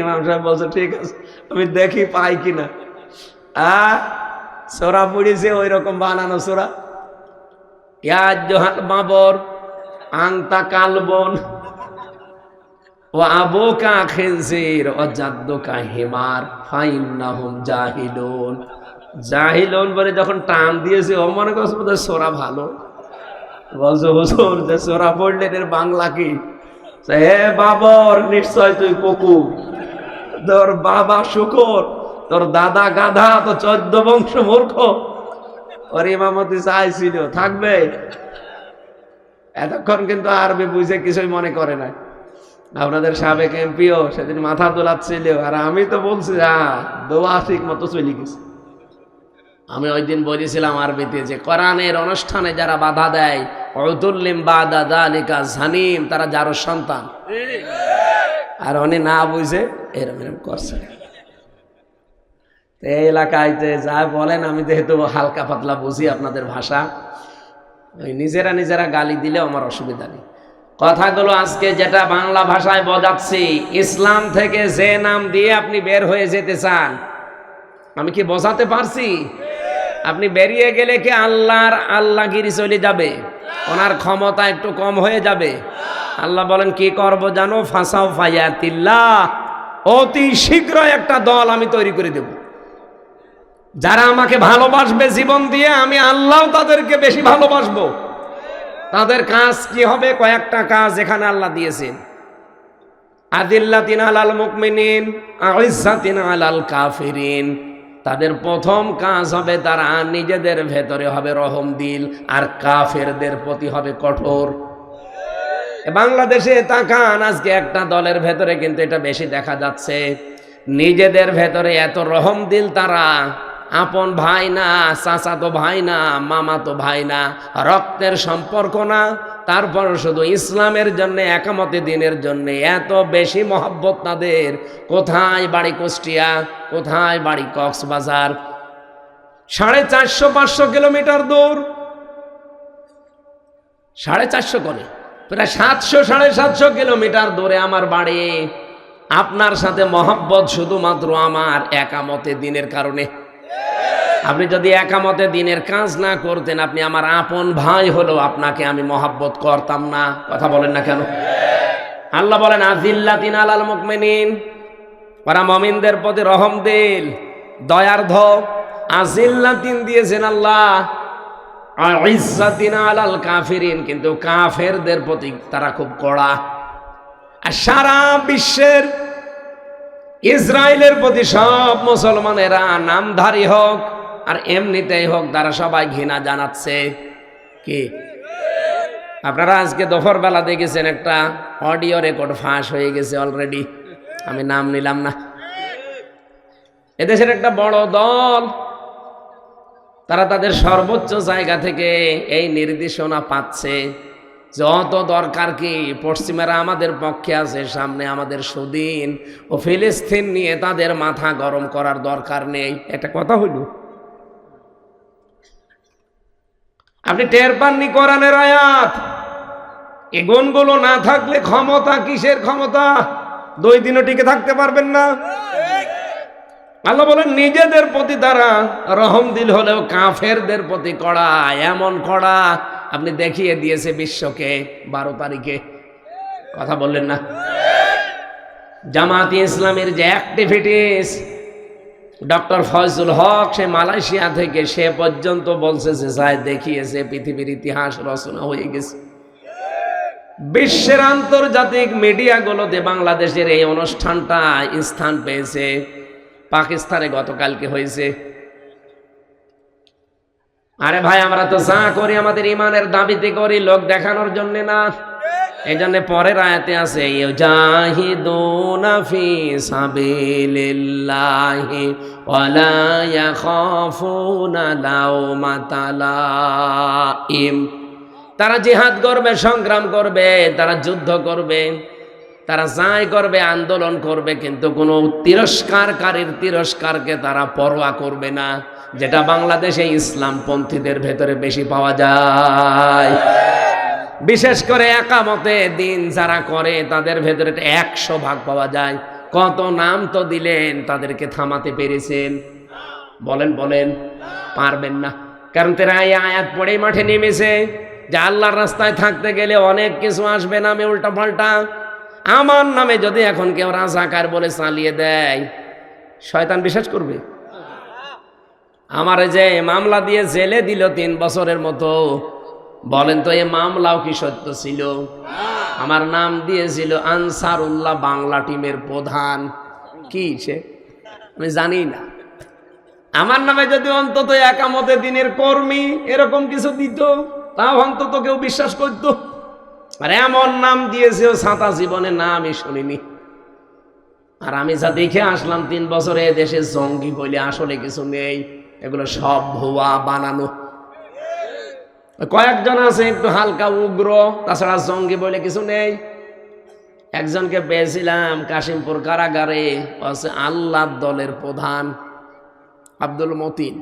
ইমাম সাহেব বলছে ঠিক আছে, আমি দেখি পাই কিনা। সূরা পড়েছে ওই রকম বানানো সূরা। ইয়া আইয়ুহাল বাবর আনতা কালবন ওয়া আবুকা খিনজির ওয়া জাদ্দুকা হিমার ফাইন্নাহুম জাহিলুন। জাহিলুন বলে যখন টান দিয়েছে, ও মনে করছে বোধহয় সূরা ভালো। বলছে হুজুর যে সূরা পড়লেন এর বাংলা কি? হে বাবর, নিশ্চয় তুই কুকুর, তোর বাবা শুকর, তোর দাদা গাধা, তো 14 বংশ মূর্খ। ওর ইমামতি চাইছিল থাকবে। এতক্ষণ কিন্তু আরবি বুঝে কিছুই মনে করে না। আপনাদের সাবেক এমপিও সেদিন মাথা দোলাচ্ছিল, আর আমি তো বলছি দোয়া ঠিক মতো চলে গেছে। আমি ওই দিন বলেছিলাম আরবিতে যে কোরআনের অনুষ্ঠানে যারা বাধা দেয়, উতুল্লিম বাদা যালিকা জানিম, তারা যার সন্তান। আর উনি না বুঝে এরকম করছে। এই এলাকায় যা বলেন, আমি যেহেতু হালকা পাতলা বুঝি আপনাদের ভাষা, ওই নিজেরা গালি দিলেও আমার অসুবিধা নেই। কথাগুলো আজকে যেটা বাংলা ভাষায় বোঝাচ্ছি, ইসলাম থেকে যে নাম দিয়ে আপনি বের হয়ে যেতে চান, আমি কি বোঝাতে পারছি? আপনি বেরিয়ে গেলে কি আল্লাহগিরি চলে যাবে, ওনার ক্ষমতা একটু কম হয়ে যাবে। আল্লাহ বলেন কি করব জানো? ফাসাও ফায়াতিল্লাহ, অতি শীঘ্র একটা দল আমি তৈরি করে দেব, যারা আমাকে ভালোবাসবে জীবন দিয়ে, আমি আল্লাহ তাদেরকে বেশি ভালোবাসবো। তাদের কাজ কি হবে? কয়েকটা কাজ এখানে আল্লাহ দিয়েছেন। আদিল্লাতিন আলাল মুমিনিন আইজ্জাতিন আলাল কাফিরিন। তাদের প্রথম কাজ হবে তারা নিজেদের ভেতরে হবে রহম দিল, আর কাফেরদের প্রতি হবে কঠোর। বাংলাদেশে তাকান, আজকে একটা দলের ভেতরে কিন্তু এটা বেশি দেখা যাচ্ছে। নিজেদের ভেতরে এত রহম দিল, তারা আপন ভাই না, চাচাতো ভাই না, মামাতো ভাই না, রক্তের সম্পর্ক না, তারপর শুধু ইসলামের জন্য, একামতে দিনের জন্য এত বেশি মহব্বত তাদের। কোথায় বাড়ি কুষ্টিয়া, কোথায় বাড়ি কক্সবাজার, 450-500 কিলোমিটার দূর, 450 করে প্রায় 700-750 কিলোমিটার দূরে আমার বাড়ি। আপনার সাথে মহব্বত শুধুমাত্র আমার একামতে দিনের কারণে। আপনি যদি একামতে দিনের কাজ না করতেন, আপনি আমার আপন ভাই হলেও আপনাকে আমি মহব্বত করতাম না। কথা বলেন না কেন? আল্লাহ বলেন আযিল্লাতিন আলাল মুমিনিন, ওরা মুমিনদের প্রতি রহম দিল, দয়ার্ধ। আযিল্লাতিন দিয়েছেন আল্লাহ, আর ইজ্জাতিন আলাল কাফিরিন, কিন্তু কাফেরদের প্রতি তারা খুব কড়া। আর সারা বিশ্বের ইসরায়েলের প্রতি সব মুসলমানেরা, নামধারী হোক আর এমনিতেই হোক, তারা সবাই ঘৃণা জানাচ্ছে। কি আপনারা আজকে দুপুর বেলা দেখেছেন একটা অডিও রেকর্ড ফাঁস হয়ে গেছে অলরেডি, আমি নাম নিলাম না। এদেশের একটা বড় দল, তারা তাদের সর্বোচ্চ জায়গা থেকে এই নির্দেশনা পাচ্ছে, যত দরকার কি পশ্চিমারা আমাদের পক্ষে আছে, সামনে আমাদের সুদিন ও ফিলিস্তিন নিয়ে তাদের মাথা গরম করার দরকার নেই। একটা কথা হইল, আপনি টের পাননি কোরআনের আয়াত? এই গুণগুলো না থাকলে ক্ষমতা কিসের ক্ষমতা? 2 দিনও টিকে থাকতে পারবেন না। আল্লাহ বলেন নিজেদের প্রতি তারা রহম দিল হলেও কাফেরদের প্রতি কড়া, এমন কড়া আপনি দেখিয়ে দিয়েছে বিশ্বকে 12 তারিখে। কথা বললেন না? জামাতে ইসলামের যে অ্যাক্টিভিটিস, ডক্টর ফয়জুল হক সে মালয়েশিয়া থেকে সে পর্যন্ত বলছে যে সাহেব দেখিয়েছে পৃথিবীর ইতিহাস রচনা হয়ে গেছে। বিশ্বের আন্তর্জাতিক মিডিয়াগুলোতে বাংলাদেশের এই অনুষ্ঠানটা স্থান পেয়েছে। পাকিস্তানে গতকালকে হয়েছে। আরে ভাই, আমরা তো যা করি আমাদের ইমানের দাবিতে করি, লোক দেখানোর জন্য না। এই জন্য পরের আয়াতে আছে ইউজাহিদুনা ফি সাবিলিল্লাহি ওয়ালা ইয়াখাফুনা লাওমাতা লাইম। তারা জিহাদ করবে, সংগ্রাম করবে, তারা যুদ্ধ করবে, তারা যাই করবে, আন্দোলন করবে, কিন্তু কোনো তিরস্কারকারীর তিরস্কারকে তারা পরোয়া করবে না, যেটা বাংলাদেশে ইসলামপন্থীদের ভেতরে বেশি পাওয়া যায়। বিশেষ করে একামতে দিন যারা করে তাদের ভেতরে 100% পাওয়া যায়। কত নাম তো দিলেন, তাদেরকে থামাতে পেরেছেন? বলেন বলেন, পারবেন না। কারণ তারা এই আয়াত পড়েই মাঠে নেমেছে যে আল্লাহর রাস্তায় থাকতে গেলে অনেক কিছু আসবে নামে উল্টা পাল্টা। আমার নামে যদি এখন কেউ রাজাকার বলে চালিয়ে দেয়, শয়তান বিশ্বাস করবে? আমার যে মামলা দিয়ে জেলে দিল 3 বছরের মতো, বলেন তো এই মামলাও কি সত্য ছিল? আমার নাম দিয়েছিল আনসারুল্লাহ বাংলা টিমের প্রধান। কি সে আমি জানি না। আমার নামে যদি অন্তত একামতে দিনের কর্মী এরকম কিছু দিত, তাও অন্তত কেউ বিশ্বাস করত। আর এমন নাম দিয়েছে ও ছাতা জীবনে না আমি শুনিনি। আর আমি যা দেখে আসলাম 3 বছরে দেশে জঙ্গি বলে আসলে কিছু নেই, এগুলো সব ভুয়া বানানো। কয়েকজন আছে একটু হালকা উগ্র, তাছাড়া জঙ্গি বলে কিছু নেই। একজনকে পেয়েছিলাম কাশিমপুর কারাগারে, আছে আল্লাহর দলের প্রধান আব্দুল মতিন।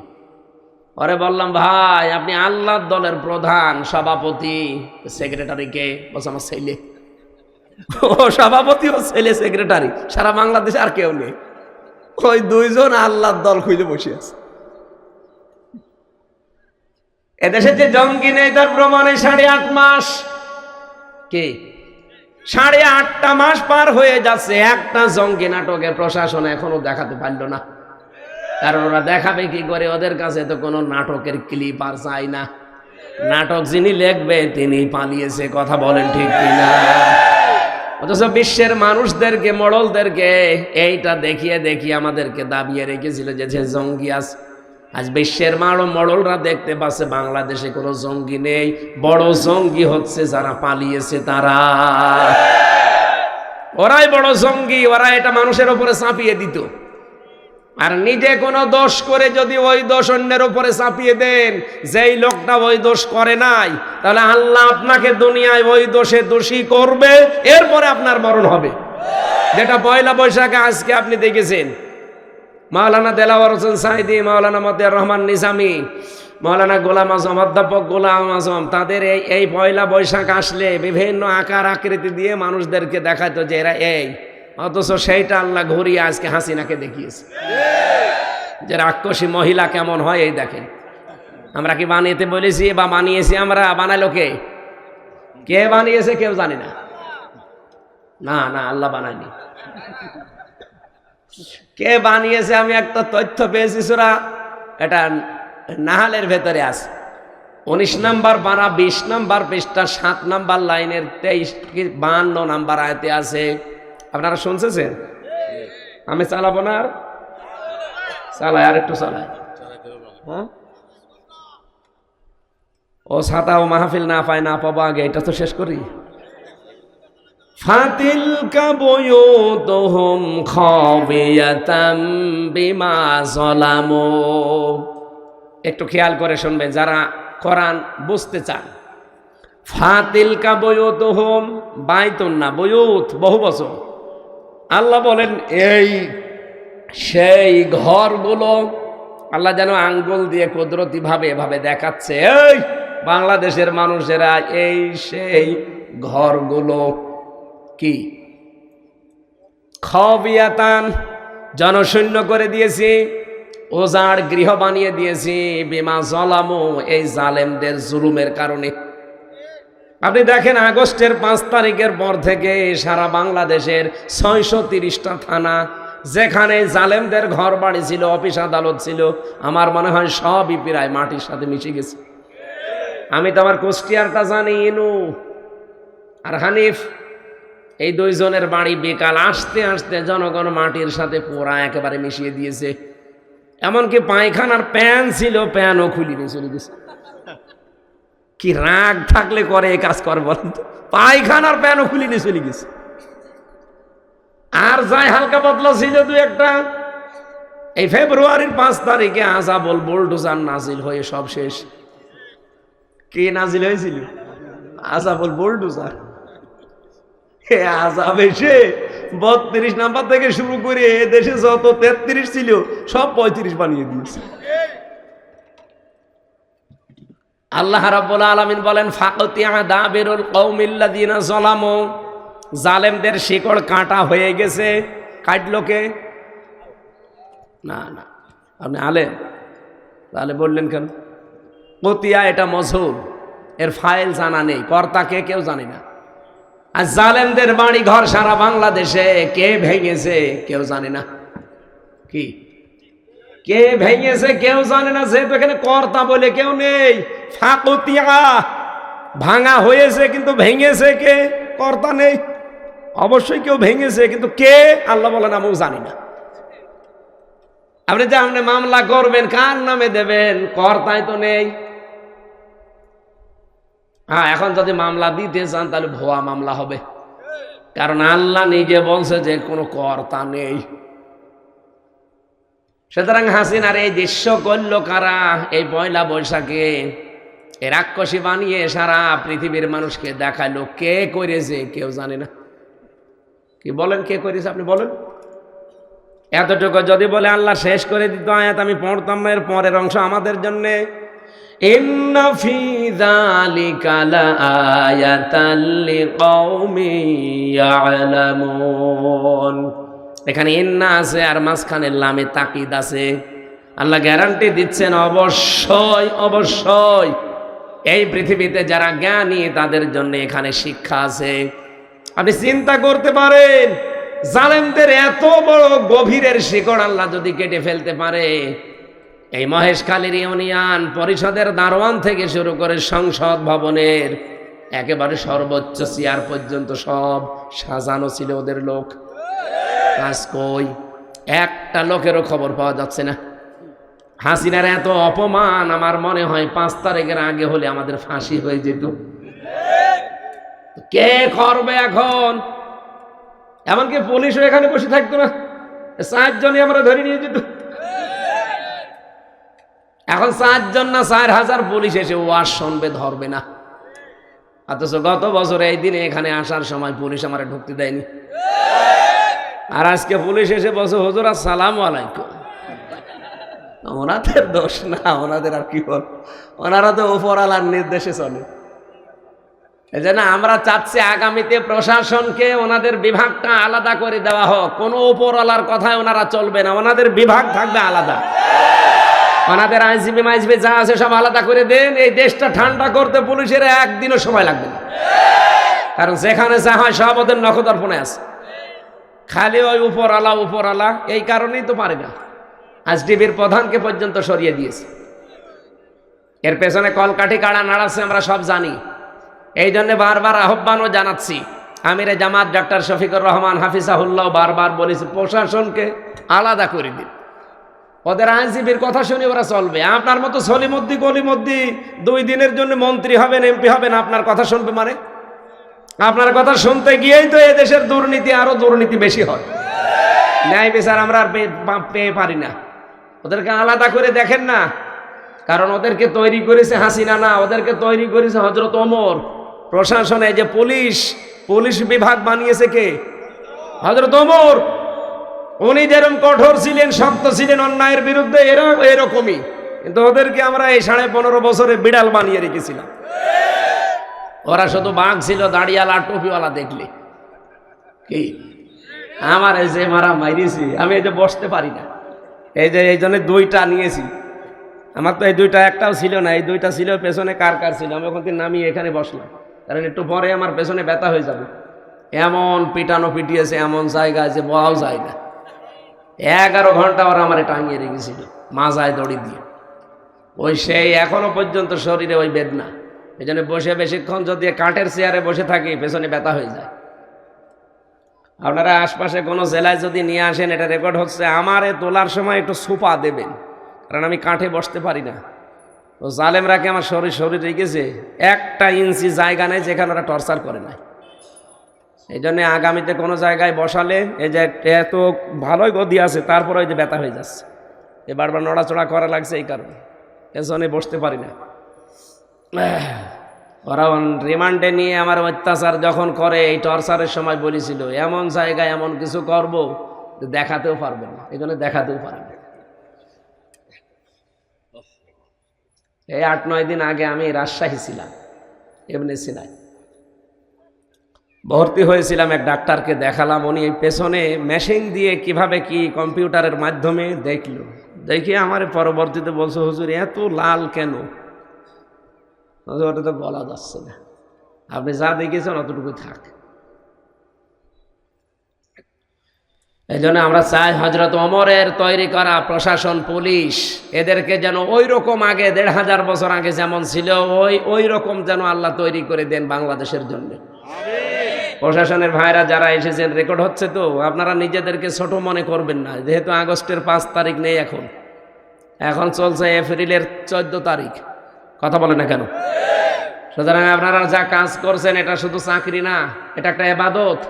ওরে বললাম ভাই আপনি আল্লাহর দলের প্রধান, সভাপতি, সেক্রেটারিকে? বলছে আমার ছেলে। ও সভাপতি ও ছেলে সেক্রেটারি, সারা বাংলাদেশে আর কেউ নেই। ওই 2 জন আল্লাহর দল খুঁজে বসে আছে। এদেশে যে জঙ্গি নেই তার প্রমাণে 8.5 মাস, কি 8.5টা মাস পার হয়ে যাচ্ছে, একটা জঙ্গি নাটকের প্রশাসন এখনো দেখাতে পারল না। কারণ ওরা দেখাবে কি করে? ওদের কাছে তো কোনো নাটকের ক্লিপ আর চাই না। নাটক যিনি লিখবে তিনি পালিয়েছে। কথা বলেন ঠিক কিনা? অথচ বিশ্বের মানুষদেরকে, মডলদেরকে এইটা দেখিয়ে দেখিয়ে আমাদেরকে দাবিয়ে রেখেছিল যে জঙ্গি আছে। আজ বিশ্বের মডলরা দেখতে পাচ্ছে বাংলাদেশে কোনো জঙ্গি নেই। বড় জঙ্গি হচ্ছে যারা পালিয়েছে তারা। ওরাই বড় জঙ্গি। ওরা এটা মানুষের উপরে চাপিয়ে দিত। আর নিজে কোনো দোষ করে যদি ওই দোষ অন্যের উপরে চাপিয়ে দেন, যেই লোকটা ওই দোষ করে নাই, তাহলে আল্লাহ আপনাকে দুনিয়ায় ওই দোষে দোষী করবে, এরপরে আপনার মরণ হবে। যেটা পয়লা বৈশাখে আজকে আপনি দেখেছেন, মাওলানা দেলাওয়ার হোসেন সাইদি, মাওলানা মতিয়ার রহমান নিজামী, মাওলানা গোলাম আজম, অধ্যাপক গোলাম আজম, তাদের এই পয়লা বৈশাখ আসলে বিভিন্ন আকার আকৃতি দিয়ে মানুষদেরকে দেখাতো যে এরা এই, অথচ সেইটা আল্লাহ ঘুরিয়ে আজকে হাসিনাকে দেখিয়েছে যে রাক্ষসী মহিলা কেমন হয়। এই দেখেন, আমরা কি বানিয়েতে বলেছি বা বানিয়েছি? আমরা বানালো কে? কে বানিয়েছে কেউ জানি না। না না, আল্লাহ বানায়নি। কে বানিয়েছে? আমি একটা তথ্য পেয়েছি, সূরা এটা নাহালের ভেতরে আছে, 19 নম্বর পারা 20 নম্বর পৃষ্ঠা 7 নম্বর লাইনের 52 নম্বর আয়াতে আছে। আপনারা শুনছেন? আমি চালাবো না, আর চালাই, আর একটু চালাই। হ্যাঁ, ও ছাতা ও মাহফিল না পায়, না পাবো, আগে এটা তো শেষ করি। ফাতিলকা বুয়ুতুহুম খাবিয়াতাম বিমা যালামু। একটু খেয়াল করে শুনবেন যারা কোরআন বুঝতে চান। ফাতিলকা বুয়ুতুহুম, বাইতুন না, বুয়ুত বহু বচন। আল্লাহ বলেন এই সেই ঘরগুলো, আল্লাহ যেন আঙ্গুল দিয়ে কুদরতি ভাবে এভাবে দেখাচ্ছে, এই বাংলাদেশের মানুষেরা এই সেই ঘরগুলো কি খাবিয়াতান, জনশূন্য করে দিয়েছি, ওজাড় গৃহ বানিয়ে দিয়েছি, বিমা যালামু, এই জালেমদের জুলুমের কারণে। আপনি দেখেন আগস্টের 5 তারিখের পর থেকে সারা বাংলাদেশের 630টা থানা, যেখানে জালেমদের ঘর বাড়ি ছিল, অফিস আদালত ছিল, আমার মনে হয় সবই প্রায় মাটির সাথে মিশে গেছে। আমি তো আমার কুষ্টিয়ারটা জানি, ইনু আর হানিফ, এই দুইজনের বাড়ি বিকাল আসতে আসতে জনগণ মাটির সাথে পুরা একেবারে মিশিয়ে দিয়েছে। এমনকি পায়খানার প্যান ছিল, প্যানও খুলি নিয়ে চলে গেছে। কি রাগ থাকলে করে এই কাজ করে বলেন তো? পায়খানার প্যানও খুলি নিয়ে চলে গেছে। আর যাই হালকা পাতলা ছিল দু একটা, এই ফেব্রুয়ারির 5 তারিখে আযাবুল বুলডোজার নাজিল হয়ে সব শেষ। কে নাজিল হয়েছিল? আযাবুল বুলডোজার। আযাব এসে 32 নাম্বার থেকে শুরু করে দেশে যত 33 ছিল সব 35 বানিয়ে দিয়েছে। আল্লাহ রাব্বুল আলামিন বলেন, ফাকতিয়া দাবিরুল কওমিল্লাযিনা যালামু, জালেমদের শিকড় কাটা হয়ে গেছে। কাটলো কে? না না, আপনি আলেম, তাহলে বললেন কেন? কতিয়া এটা মজহুর, এর ফাইল জানা নেই, কর্তাকে কেউ জানে না। আর জালেমদের বাড়ি ঘর সারা বাংলাদেশে কে ভেঙেছে কেউ জানে না। কি কে ভেঙেছে কেউ জানে না, যেহেতু এখানে কর্তা বলে কেউ নেই। ফাকতিয়া, ভাঙা হয়েছে কিন্তু ভেঙেছে কে? কর্তা নেই। অবশ্যই কেউ ভেঙেছে, কিন্তু কে আল্লাহ বলেন আমিও জানি না। আপনি যে আপনি মামলা করবেন কার নামে দেবেন? কর্তাই তো নেই। হ্যাঁ, এখন যদি মামলা দিতে চান তাহলে ভুয়া মামলা হবে, কারণ আল্লাহ নিজে বলছে যে কোনো কর্তা নেই। সুতরাং হাসিনার এই দৃশ্য করল কারা? এই 1 বৈশাখে এই রাক্ষসী বানিয়ে সারা পৃথিবীর মানুষকে দেখালো। কে করেছে কেউ জানে না। কি বলেন, কে করেছে আপনি বলেন? এতটুকু যদি বলে আল্লাহ শেষ করে দিত আয়াত, আমি পড়তাম না। এর পরের অংশ আমাদের জন্যে, ইন্না ফি যালিকা লাআয়াতাল লিকাওমিন ইয়ালামুন। এখানে ইন্না আছে আর মাঝখানে লামে তাকিদ আছে। আল্লাহ গ্যারান্টি দিচ্ছেন অবশ্যই অবশ্যই এই পৃথিবীতে যারা জ্ঞানী তাদের জন্য এখানে শিক্ষা আছে। আপনি চিন্তা করতে পারেন, জালেমদের এত বড় গভীরের শিকড় আল্লাহ যদি কেটে ফেলতে পারে, এই মহেশখালীর ইউনিয়ন পরিষদের দারোয়ান থেকে শুরু করে সংসদ ভবনের একেবারে সর্বোচ্চ চেয়ার পর্যন্ত সব সাজানো ছিল ওদের লোক। কাজ কই? একটা লোকেরও খবর পাওয়া যাচ্ছে না। হাসিনার এত অপমান, আমার মনে হয় 5 তারিখের আগে হলে আমাদের ফাঁসি হয়ে যেত। কে করবে এখন? এমনকি পুলিশও এখানে বসে থাকতো না, 4 জনই আমরা ধরে নিয়ে যেত। এখন 4 জন না 4000 পুলিশ এসে ওয়াজ শুনবে, ধরবে না। অথচ গত বছর এই দিনে এখানে আসার সময় পুলিশ আমারে ঢুকতে দেয়নি। আর আজকে পুলিশ এসে বলছে হুজুর আসসালামু আলাইকুম। ওনাদের দোষ না, ওনাদের আর কি বল, ওনারা তো উপরওয়ালার নির্দেশে চলে। এই জন্য আমরা চাচ্ছি আগামীতে প্রশাসনকে ওনাদের বিভাগটা আলাদা করে দেওয়া হোক। কোনো উপরওয়ালার কথায় ওনারা চলবে না, ওনাদের বিভাগ থাকবে আলাদা। ওনাদের আইনজীবী মাইজবি যা আছে সব আলাদা করে দেন। এই দেশটা ঠান্ডা করতে পুলিশের একদিনও সময় লাগবে না, কারণ যেখানে যা হয় সব ওদের নখদর্পণে আছে। খালি ওই উপরওয়ালা উপরওয়ালা, এই কারণেই তো পারে না। আজ ডিবির প্রধানকে পর্যন্ত সরিয়ে দিয়েছে। এর পেছনে কলকাঠি কাড়া নাড়াচ্ছে আমরা সব জানি। এই জন্য বারবার আহ্বানও জানাচ্ছি। আমিরে জামাত ডক্টর শফিকুর রহমান হাফিজাহুল্লাহ বারবার বলেছে প্রশাসনকে আলাদা করে দিন। ওদের আইনজীবীর কথা শুনে ওরা চলবে। আপনার মতো সলিমুদ্দি গলিমুদ্দি 2 দিনের জন্য মন্ত্রী হবেন, এমপি হবেন, আপনার কথা শুনবে মানে? আপনার কথা শুনতে গিয়েই তো এদেশের দুর্নীতি আরো দুর্নীতি বেশি হয়। ন্যায় বিচার আমরা আর পেয়ে পারি না। ওদেরকে আলাদা করে দেখেন না, কারণ ওদেরকে তৈরি করেছে হাসিনা না, ওদেরকে তৈরি করেছে হযরত ওমর। প্রশাসনে যে পুলিশ বিভাগ বানিয়েছে কে? হযরত ওমর। উনি যেরকম কঠোর ছিলেন, শক্ত ছিলেন অন্যায়ের বিরুদ্ধে, এরা এরকমই। কিন্তু ওদেরকে আমরা এই 15.5 বছরে বিড়াল বানিয়ে রেখেছিলাম। ওরা শুধু বাঘ ছিল, দাড়িওয়ালা টুপিওয়ালা দেখলে। কি আমার এই যে মারা মাইরেছি, আমি এই যে বসতে পারি না, এই জন্য 2টা নিয়েছি। আমার তো এই 2টা একটাও ছিল না, এই 2টা ছিল পেছনে কার ছিল। আমি ওখান থেকে নামিয়ে এখানে বসলাম। কারণ একটু পরে আমার পেছনে ব্যথা হয়ে যাবে। এমন পিটানো পিটিয়েছে, এমন জায়গায় যে বলাও যায় না। 11 ঘন্টা ওরা আমার টাঙিয়ে রেখেছিল মাজায় দড়ি দিয়ে। ওই সেই এখনো পর্যন্ত শরীরে ওই বেদনা। এই জন্য বসে বেশিক্ষণ যদি কাঠের চেয়ারে বসে থাকি পেছনে ব্যথা হয়ে যায়। আপনারা আশপাশে কোনো জেলায় যদি নিয়ে আসেন, এটা রেকর্ড হচ্ছে, আমারে তোলার সময় একটু সোফা দেবেন, কারণ আমি কাঠে বসতে পারি না। তো জালেমরাকে আমার শরীর রেখেছে 1 ইঞ্চি জায়গা নেই যেখানে ওরা টর্চার করে না। এই জন্যে আগামীতে কোনো জায়গায় বসালে, এই যে এত ভালোই গদি আছে তারপরে ওই যে ব্যথা হয়ে যাচ্ছে, এ বারবার নড়াচড়া করা লাগছে, এই কারণে পেছনে বসতে পারি না। ওরা রিমান্ডে নিয়ে আমার অত্যাচার যখন করে, এই টর্চারের সময় বলেছিল এমন জায়গায় এমন কিছু করব দেখাতেও পারবে না, এই জন্য দেখাতেও পারবে না। এই 8-9 দিন আগে আমি রাজশাহী ছিলাম, এমনি সিনাই ভর্তি হয়েছিলাম। এক ডাক্তারকে দেখালাম, উনি এই পেছনে মেশিন দিয়ে কিভাবে কি কম্পিউটারের মাধ্যমে দেখলো, দেখে আমার পরবর্তীতে বলছে, হুজুর এত লাল কেন? ওটা তো বলা যাচ্ছে না, আপনি যা দেখেছেন অতটুকু থাক। এই জন্য আমরা চাই হযরত ওমরের তৈরি করা প্রশাসন, পুলিশ, এদেরকে যেন ওই রকম আগে 1500 বছর আগে যেমন ছিল ওই রকম যেন আল্লাহ তৈরি করে দেন বাংলাদেশের জন্য। প্রশাসনের ভাইরা যারা এসেছেন, রেকর্ড হচ্ছে, তো আপনারা নিজেদেরকে ছোট মনে করবেন না, যেহেতু আগস্টের 5 তারিখ নেই, এখন চলছে এপ্রিলের 14 তারিখ। কথা বলে না কেন? সুতরাং আপনারা যা কাজ করছেন এটা শুধু চাকরি না, এটা একটা ইবাদত।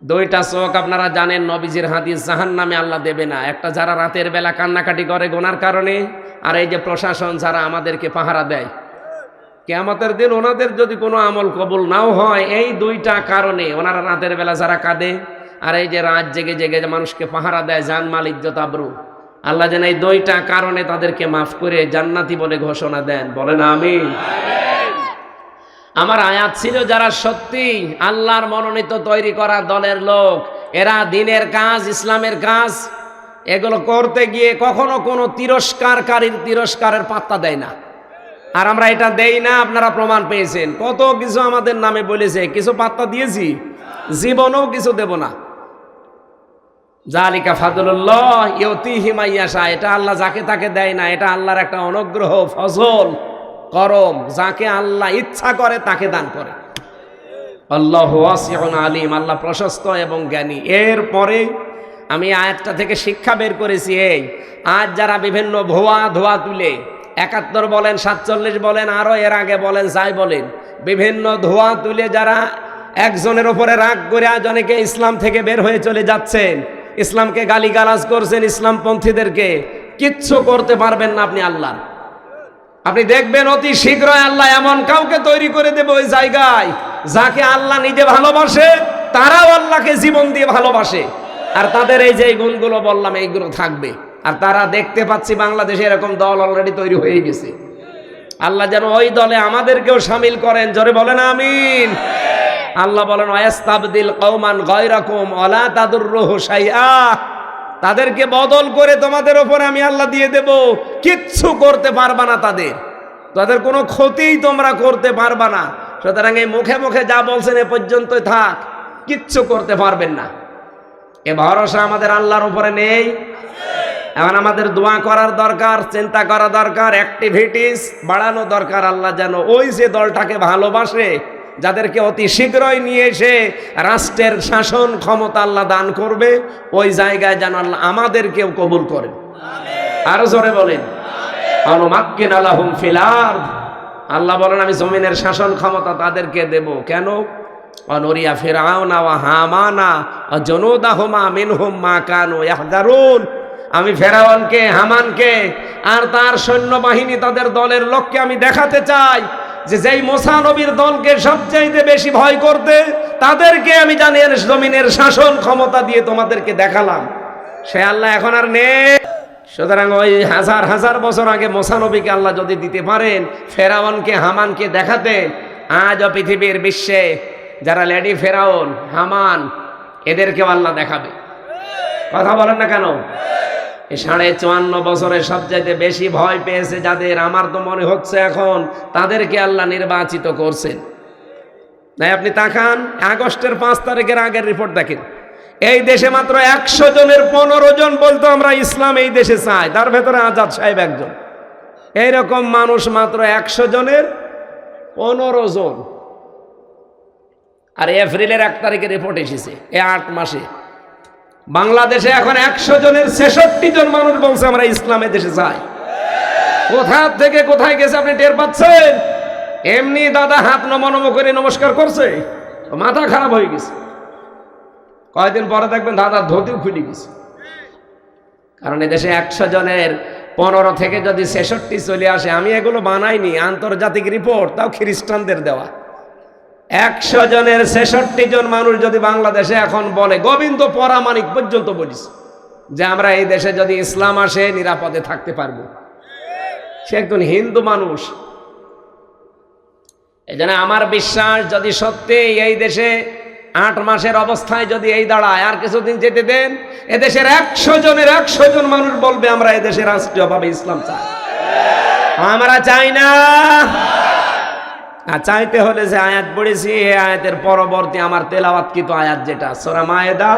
2টা চোখ আপনারা জানেন, নবীজির হাদিস, জাহান্নামে আল্লাহ দেবে না। একটা যারা রাতের বেলা কান্নাকাটি করে গুনার কারণে, আর এই যে প্রশাসন যারা আমাদেরকে পাহারা দেয়, কিয়ামতের দিন ওনাদের যদি কোনো আমল কবুল নাও হয়, এই 2টা কারণে, ওনারা রাতের বেলা যারা কাঁদে, আর এই যে রাত জেগে জেগে যে মানুষকে পাহারা দেয়, জানমাল ইজ্জত আবরু, আল্লাহ যেন এই 2টা কারণে তাদেরকে মাফ করে জান্নাতি বলে ঘোষণা দেন। বলেন আমিন। আমার আয়াত ছিল, যারা সত্যি আল্লাহর মনোনীত তৈরি করা দলের লোক, এরা দ্বীনের কাজ, ইসলামের কাজ, এগুলো করতে গিয়ে কখনো কোনো তিরস্কারের পাত্তা দেয় না। আর আমরা এটা দেই না, আপনারা প্রমাণ পেয়েছেন। কত কিছু আমাদের নামে বলেছে, কিছু পাত্তা দিয়েছি? জীবনেও কিছু দেব না। যালিকা ফাদলুল্লাহ ইউতিহি মান ইয়াশা, এটা আল্লাহ যাকে তাকে দেয় না, এটা আল্লাহর একটা অনুগ্রহ, ফজল, করম, যাকে আল্লাহ ইচ্ছা করে তাকে দান করে। আল্লাহু ওয়াসিউন আলিম, আল্লাহ প্রশস্ত এবং জ্ঞানী। এরপরে আমি আয়াতটা থেকে শিক্ষা বের করেছি, এই আজ যারা বিভিন্ন ধোয়া তুলে 71 বলেন, 47 বলেন, আরো এর আগে বলেন, যাই বলেন, বিভিন্ন ধোয়া তুলে যারা একজনের উপরে রাগ করে আজ অনেকে ইসলাম থেকে বের হয়ে চলে যাচ্ছেন, ইসলামকে গালিগালাজ করছেন, ইসলামপন্থীদেরকে, কিচ্ছু করতে পারবেন না আপনি আল্লাহ। আপনি দেখবেন অতি শীঘ্রই আল্লাহ এমন কাউকে তৈরি করে দেবে ওই জায়গায়, যাকে আল্লাহ নিজে ভালোবাসে, তারাও আল্লাহকে জীবন দিয়ে ভালোবাসে, আর তাদের এই যে গুণগুলো বললাম এইগুলো থাকবে। আর তারা দেখতে পাচ্ছি বাংলাদেশে এরকম দল অলরেডি তৈরি হয়ে গেছে। আল্লাহ যেন ওই দলে আমাদেরকেও শামিল করেন, জোরে বলেন আমিন। আল্লাহ বলেন, ওয়াস্তাবদিল কওমান গায়রাকুম ওয়ালা তাদুররুহু শাইআ, তাদেরকে বদল করে তোমাদের উপরে আমি আল্লাহ দিয়ে দেব, কিচ্ছু করতে পারবা না, তাদের কোনো ক্ষতিই তোমরা করতে পারবা না। সুতরাং এই মুখে মুখে যা বলছেন এ পর্যন্তই থাক, কিচ্ছু করতে পারবেন না। এ ভরসা আমাদের আল্লাহর উপরে নেই। এখন আমাদের দোয়া করার দরকার, চিন্তা করা দরকার, অ্যাক্টিভিটিস বাড়ানো দরকার। আল্লাহ যেন ওই যে দলটাকে ভালোবাসে, যাদেরকে অতি শীঘ্রই নিয়ে এসে রাষ্ট্রের শাসন ক্ষমতা আল্লাহ দান করবে, ওই জায়গায় যেন আল্লাহ আমাদেরকেও কবুল করেন। আরো জোরে বলেন, অনুমাক্কিনা লাহুম ফিল আরদ, আল্লাহ বলেন আমি জমিনের শাসন ক্ষমতা তাদেরকে দেব। কেন? অনুরিয়া ফিরআউনা ওয়া হামানা ওয়া জুনুদাহুমা মিনহুম মা কানু ইয়াহদারুন, আমি ফেরাউনকে, হামানকে আর তার সৈন্যবাহিনী, তাদের দলের লোককে আমি দেখাতে চাই যে যেই মুসা নবীর দলকে সবচাইতে বেশি ভয় করতে, তাদেরকে আমি জানিয়ে জমিনের শাসন ক্ষমতা দিয়ে তোমাদেরকে দেখালাম। সে আল্লাহ এখন আর নেই। সুতরাং ওই হাজার হাজার বছর আগে মুসা নবীকে আল্লাহ যদি দিতে পারেন, ফেরাউনকে, হামানকে দেখাতে, আজও পৃথিবীর বিশ্বে যারা লেডি ফেরাউন, হামান, এদেরকেও আল্লাহ দেখাবে। কথা বলেন না কেন? 54.5 বছরে সবচাইতে বেশি ভয় পেয়েছে যাদের, আমার তো মনে হচ্ছে এখন তাদেরকে আল্লাহ নির্বাচিত করছেন। নাই আপনি তাকান আগস্টের 5 তারিখের আগের রিপোর্ট দেখেন, এই দেশে মাত্র 100 জনের 15 জন বলতো আমরা ইসলাম এই দেশে চাই, তার ভেতরে আজাদ সাহেব একজন। এইরকম মানুষ মাত্র 100 জনের 15 জন। আর এপ্রিলের 1 তারিখে রিপোর্ট এসেছে এই 8 মাসে বাংলাদেশে এখন 100 জনের 66 জন মানুষ বলছে আমরা ইসলামে দেশে চাই। কোথা থেকে কোথায় গেছে আপনি টের পাচ্ছেন? এমনি দাদা হাত নমনম করে নমস্কার করছে, মাথা খারাপ হয়ে গেছে। কয়েকদিন পরে দেখবেন দাদার ধুতিও খুলে গেছে। কারণ এদেশে 100 জনের 15 থেকে যদি 66 চলে আসে, আমি এগুলো বানাইনি, আন্তর্জাতিক রিপোর্ট, তাও খ্রিস্টানদের দেওয়া। 100 জনের 66 জন মানুষ যদি বাংলাদেশে এখন বলে, গোবিন্দ পরামানিক পর্যন্ত বলিস যে আমরা এই দেশে যদি ইসলাম আসে নিরাপদে থাকতে পারবো, সে একজন হিন্দু মানুষ। এই জন্য আমার বিশ্বাস যদি সত্যি এই দেশে 8 মাসের অবস্থায় যদি এই দাঁড়ায়, আর কিছুদিন যেতে দেন, এদেশের 100 জনের 100 জন মানুষ বলবে আমরা এদেশে রাষ্ট্রীয়ভাবে ইসলাম চাই। আমরা চাই না। আর চাইতে হলে যে আয়াত পড়েছি, এই আয়াতের পরবর্তী আমার তেলাওয়াতকৃত আয়াত যেটা সূরা মায়েদা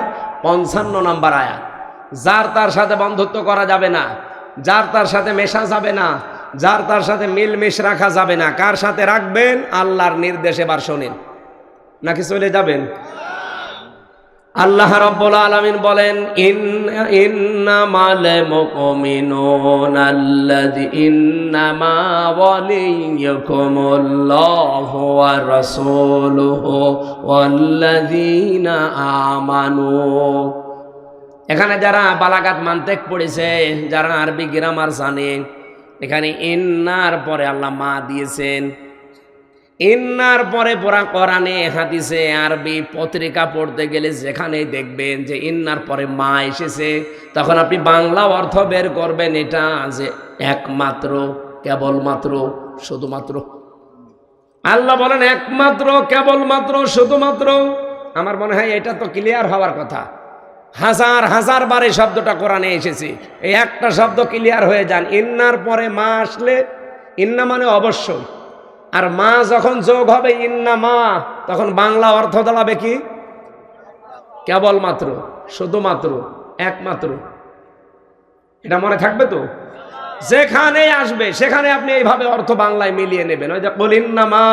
55 নম্বর আয়াত, যার তার সাথে বন্ধুত্ব করা যাবে না, যার তার সাথে মেশা যাবে না, যার তার সাথে মিলমিশ রাখা যাবে না। কার সাথে রাখবেন? আল্লাহর নির্দেশ। এবার শোনেন, নাকি চলে যাবেন? আল্লাহ রাব্বুল আলামিন বলেন, ইন্নামাল মুমিনুনা ইন্নামা ওয়ালিয়্যুকুমুল্লাহু ওয়া রাসূলুহু ওয়াল্লাযীনা আমানু। এখানে যারা বালাগাত মানতেক পড়েছে, যারা আরবি গ্রামার জানে, এখানে ইন্নার পরে আল্লাহ মা দিয়েছেন। ইন্নার পরে পড়া কোরআনে হাদিসে আরবি পত্রিকা পড়তে গেলে যেখানে দেখবেন যে ইন্নার পরে মা এসেছে, তখন আপনি বাংলা অর্থ বের করবেন এটা যে একমাত্র, কেবলমাত্র, শুধুমাত্র। আল্লাহ বলেন একমাত্র, কেবলমাত্র, শুধুমাত্র। আমার মনে হয় এটা তো ক্লিয়ার হওয়ার কথা। হাজার হাজার বারে শব্দটা কোরআনে এসেছে, এই একটা শব্দ ক্লিয়ার হয়ে যান। ইন্নার পরে মা আসলে, ইন্না মানে অবশ্যই, আর মা যখন যোগ হবে ইন্না মা, তখন বাংলা অর্থ দাঁড়াবে কি? কেবলমাত্র, শুধুমাত্র, একমাত্র। এটা মনে থাকবে তো? যেখানে আসবে সেখানে আপনি এইভাবে অর্থ বাংলায় মিলিয়ে নেবেন। ওই যে কুল ইন্নামা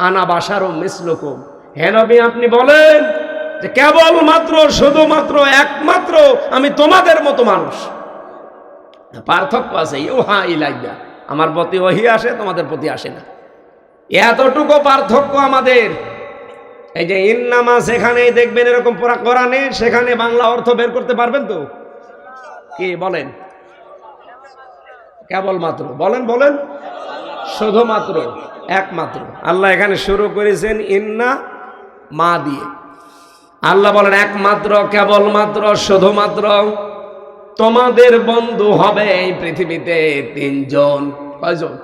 আনা বাশারুম মিসলুকুম, হে নবী আপনি বলেন যে কেবলমাত্র, শুধুমাত্র, একমাত্র আমি তোমাদের মতো মানুষ। পার্থক্য আছে, ইউহা ইলাইয়া, আমার প্রতি ওহী আসে, তোমাদের প্রতি আসে না, এতটুকু পার্থক্য আমাদের। এই যে ইন্নামা সেখানেই দেখবেন এরকম পুরা কোরআনে, সেখানে বাংলা অর্থ বের করতে পারবেন তো? কি বলেন? কেবলমাত্র বলেন, বলেন, শুধুমাত্র, একমাত্র। আল্লাহ এখানে শুরু করেছেন ইন্না মা দিয়ে। আল্লাহ বলেন একমাত্র, কেবলমাত্র, শুধুমাত্র তোমাদের বন্ধু হবে এই পৃথিবীতে 3 জন। কয়জন?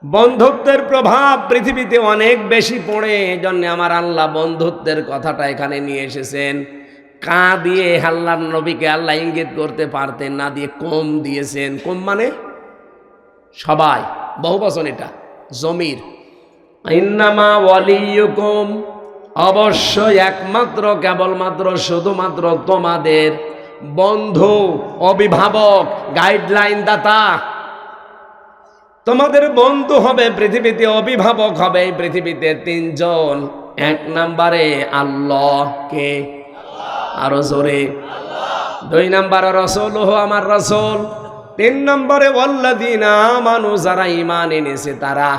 বন্ধুত্বের প্রভাব পৃথিবীতে অনেক বেশি পড়ে, এজন্য আমার আল্লাহ বন্ধুত্বের কথাটা এখানে নিয়ে এসেছেন। কা দিয়ে আল্লাহর নবীকে আল্লাহ ইঙ্গিত করতে পারতেন, না দিয়ে কম দিয়েছেন। কম মানে সবাই, বহুবচন, এটা জমির। ইন্নামা ওয়ালিয়্যুকুম, অবশ্যই, একমাত্র, কেবলমাত্র, শুধুমাত্র তোমাদের বন্ধু, অভিভাবক, গাইডলাইন দাতা। তোমাদের বন্ধু হবে পৃথিবীতে, অভিভাবক হবে এই পৃথিবীতে 3 জন। 1 নম্বরে আল্লাহ, কে? আরো জোরে। 2 নম্বরে রাসূলুহু, আমার রাসূল। 3 নম্বরে ওয়াল্লাযীনা আমানু, যারা ঈমান এনেছে তারা।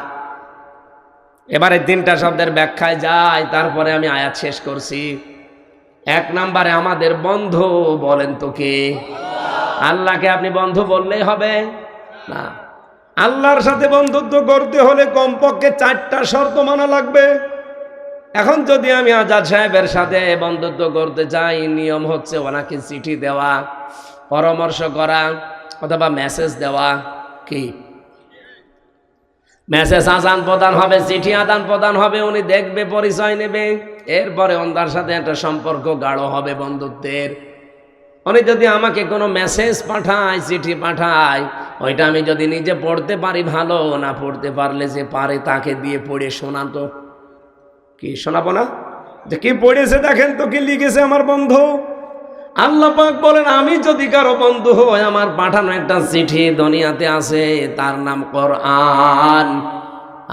এবারে 3টা শব্দের ব্যাখ্যায় যাই, তারপরে আমি আয়াত শেষ করছি। 1 নম্বরে আমাদের বন্ধু, বলেন তো কে? আল্লাহকে আপনি বন্ধু বললেই হবে না। আল্লাহর সাথে বন্ধুত্ব করতে হলে কমপক্ষে 4টা শর্ত মানা লাগবে। এখন যদি আমি আজাদ সাহেবের সাথে বন্ধুত্ব করতে চাই, নিয়ম হচ্ছে ওনাকে চিঠি দেওয়া, পরামর্শ করা, অথবা মেসেজ দেওয়া। কি মেসেজ আদান প্রদান হবে, চিঠি আদান প্রদান হবে, উনি দেখবে, পরিচয় নেবে, এরপরে ওনার সাথে একটা সম্পর্ক গাঢ় হবে বন্ধুত্বের। উনি যদি আমাকে কোনো মেসেজ পাঠায়, চিঠি পাঠায়, ওইটা আমি যদি নিজে পড়তে পারি ভালো, না পড়তে পারলে যে পারে তাকে দিয়ে পড়ে শোনাতো। কি শোনাবো না? যে কি পড়েছে দেখেন তো, কি লিখেছে আমার বন্ধু। আল্লাহ পাক বলেন, আমি যদি কারো বন্ধু হই, আমার পাঠানো একটা চিঠি দুনিয়াতে আছে, তার নাম কোরআন।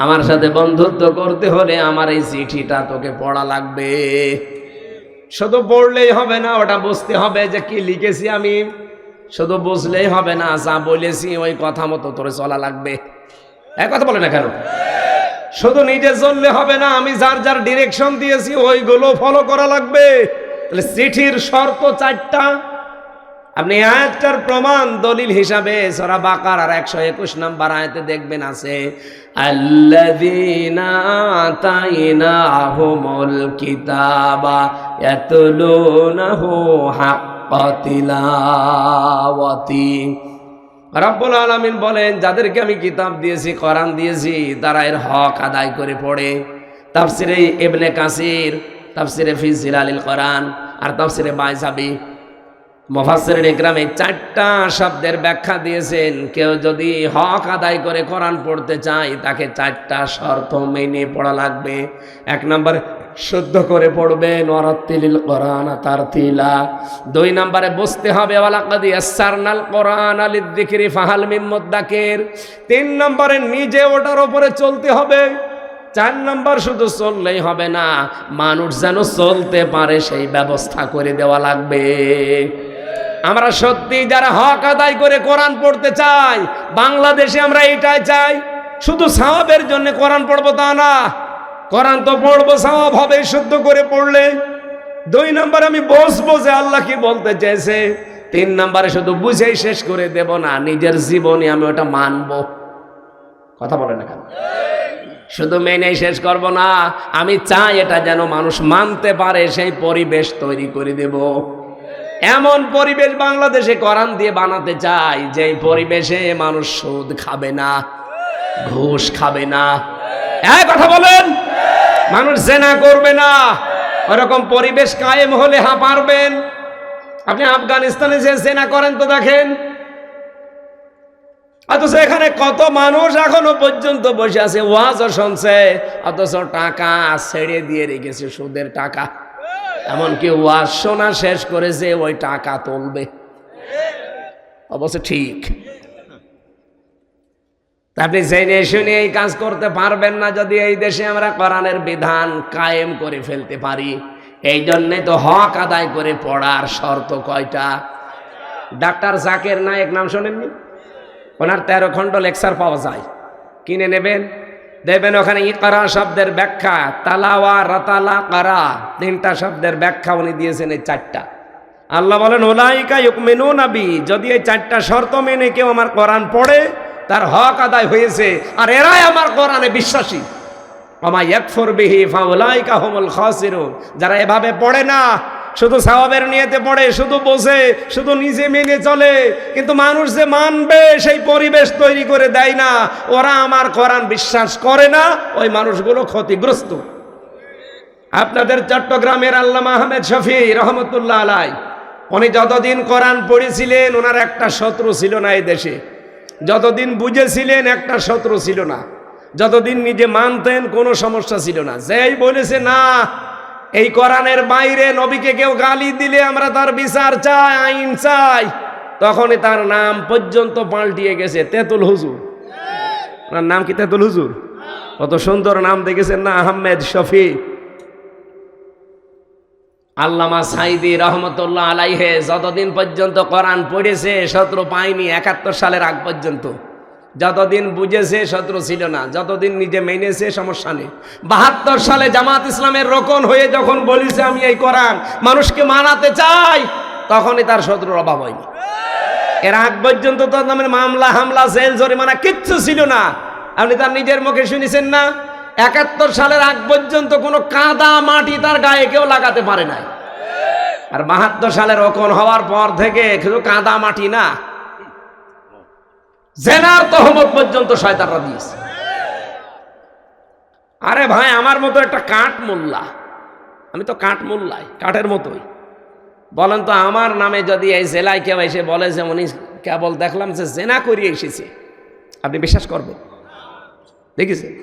আমার সাথে বন্ধুত্ব করতে হলে আমার এই চিঠিটা তোকে পড়া লাগবে। শুধু পড়লেই হবে না, ওটা বুঝতে হবে যে কি লিখেছি আমি। শুধু বুঝলেই হবে না, যা বলেছি ওই কথা মতো তোরে চলা লাগবে। এক কথা বলে না কেন? শুধু নিজে চললে হবে না, আমি যার যার ডিরেকশন দিয়েছি ওইগুলো ফলো করা লাগবে। তাহলে চিঠির শর্ত 4টা। আপনি আয়াতটার প্রমাণ দলিল হিসাবে সূরা বাকারার 121 নম্বর আয়াতে দেখবেন আছে, আল্লাযীনা আতাইনাহুমুল কিতাবা ইয়াতলুনাহু হাক্কা তিলাওয়াতি। রব্বুল আলামিন বলেন, যাদেরকে আমি কিতাব দিয়েছি, কোরআন দিয়েছি, তারা এর হক আদায় করে পড়ে। তাফসিরে ইবনে কাসির, তাফসিরে ফি জিলালিল কোরআন আর তাফসিরে বাইজাবি, মুফাসসিরিন ইকরাম এই 4টা শব্দের ব্যাখ্যা দিয়েছেন। কেউ যদি হক আদায় করে কোরআন পড়তে চায়, তাকে 4টা শর্ত মেনে পড়া লাগবে। 1 নম্বরে শুদ্ধ করে পড়বেন, ওয়ারাত্তিলিল কোরআন তারতিলা। 2 নম্বরে বুঝতে হবে, ওয়ালাকাদ ইয়াসসারনাল কোরআনা লিযযিকরি ফাহাল মিন মুদ্দাকির। 3 নম্বরে নিজে ওটার উপরে চলতে হবে। 4 নম্বর শুধু চললেই হবে না, মানুষ যেন চলতে পারে সেই ব্যবস্থা করে দেওয়া লাগবে। আমরা সত্যি যারা হক আদায় করে কোরআন পড়তে চাই, বাংলাদেশে আমরা এটাই চাই। শুধু সওয়াবের জন্য কোরআন পড়বো তা না, কোরআন তো পড়বো, সওয়াব হবে শুদ্ধ করে পড়লে। 2 নম্বর আমি বুঝবো যে আল্লাহ কি বলতে চেয়েছে। 3 নম্বরে শুধু বুঝেই শেষ করে দেব না, নিজের জীবনে আমি ওটা মানবো। কথা বলে না কেন? শুধু মেনেই শেষ করব না, আমি চাই এটা যেন মানুষ মানতে পারে, সেই পরিবেশ তৈরি করে দেব। এমন পরিবেশ বাংলাদেশে কোরআন দিয়ে বানাতে চাই, যে পরিবেশে মানুষ সুদ খাবে না, ঘুষ খাবে না। এই কথা বলেন, মানুষ জেনা করবে না। ওরকম পরিবেশ কায়েম হলে পারবেন। আপনি আফগানিস্তানে যে জেনা করেন তো দেখেন, অথচ এখানে কত মানুষ এখনো পর্যন্ত বসে আছে, ওয়াজও শুনছে, অথচ টাকা ছেড়ে দিয়ে রেখেছে, সুদের টাকা। এমনকি ওয়াজ শোনা শেষ করেছে, ওই টাকা তুলবে। অবশ্য ঠিক। আপনি জেনে শুনে এই কাজ করতে পারবেন না যদি এই দেশে আমরা কোরআনের বিধান কায়েম করে ফেলতে পারি। এই জন্যে তো হক আদায় করে পড়ার শর্ত কয়টা? ডাক্তার জাকির নায়েক নাম শোনেননি? ওনার 13 খণ্ড লেকচার পাওয়া যায়, কিনে নেবেন, দেখবেন ওখানে ইকরা শব্দের ব্যাখ্যা, তালাওয়া, রাতালা, কারা, 3টা শব্দের ব্যাখ্যা উনি দিয়েছেন, এই 4টা। আল্লাহ বলেন, উলাইকা ইউমিনুনা বি, যদি এই 4টা শর্ত মেনে কেউ আমার কোরআন পড়ে, তার হক আদায় হয়েছে, আর এরাই আমার কোরআনে বিশ্বাসী। ওমা ইয়াকফুর বিহি ফাউলাইকা হুমুল খাসিরুন। যারা এভাবে পড়ে না, শুধু সওয়াবের নিয়তে পড়ে, শুধু বোঝে, শুধু নিজে মেনে চলে, কিন্তু মানুষ যে মানবে সেই পরিবেশ তৈরি করে দেয় না, ওরা আমার কোরআন বিশ্বাস করে না, ওই মানুষগুলো ক্ষতিগ্রস্ত। আপনাদের চট্টগ্রামের আল্লামা আহমেদ শফি রহমতুল্লাহ আলাই, উনি যতদিন কোরআন পড়েছিলেন, ওনার একটা শত্রু ছিল না এই দেশে। যতদিন বুঝেছিলেন, একটা শত্রু ছিল না। যতদিন নিজে মানতেন, কোনো সমস্যা ছিল না। যেই বলেছে না, এই কোরআনের বাইরে নবীকে কেউ গালি দিলে আমরা তার বিচার চাই, আইন চাই, তখনই তার নাম পর্যন্ত পাল্টিয়ে গেছে তেতুল হুজুর। ওনার নাম কি তেতুল হুজুর? কত সুন্দর নাম দেখেছেন না, আহমেদ শফি। আল্লামা সাইদি রহমতুল্লাহ আলাইহে যতদিন পর্যন্ত কোরআন পড়েছে, শত্রু পায়নি। 71 সালের আগ পর্যন্ত যতদিন বুঝেছে, শত্রু ছিল না। যতদিন নিজে মেনেছে, সমস্যা নেই। 72 সালে জামাত ইসলামের রোকন হয়ে যখন বলেছে আমি এই কোরআন মানুষকে মানাতে চাই, তখনই তার শত্রুর অভাব হয়নি। এর আগ পর্যন্ত তো নামের মামলা, হামলা, জেল, জরিমানা কিচ্ছু ছিল না। আপনি তার নিজের মুখে শুনেছেন না, 71 সালের আগ পর্যন্ত কোনো কাদা মাটি তার গায়ে কেউ লাগাতে পারে নাই। আর 72 সালের রোকন হওয়ার পর থেকে শুধু কাদা মাটি না, জেনার তহমত পর্যন্ত শয়তানরা দিয়েছে। আরে ভাই, আমার মতো একটা কাঠ মোল্লা, আমি তো কাঠ মোল্লাই, কাঠের মতোই। বলেন তো, আমার নামে যদি এই জেলায় কেউ এসে বলে যে উনি কেবল দেখলাম যে জেনা করিয়ে এসেছে, আপনি বিশ্বাস করবেন? দেখেছেন?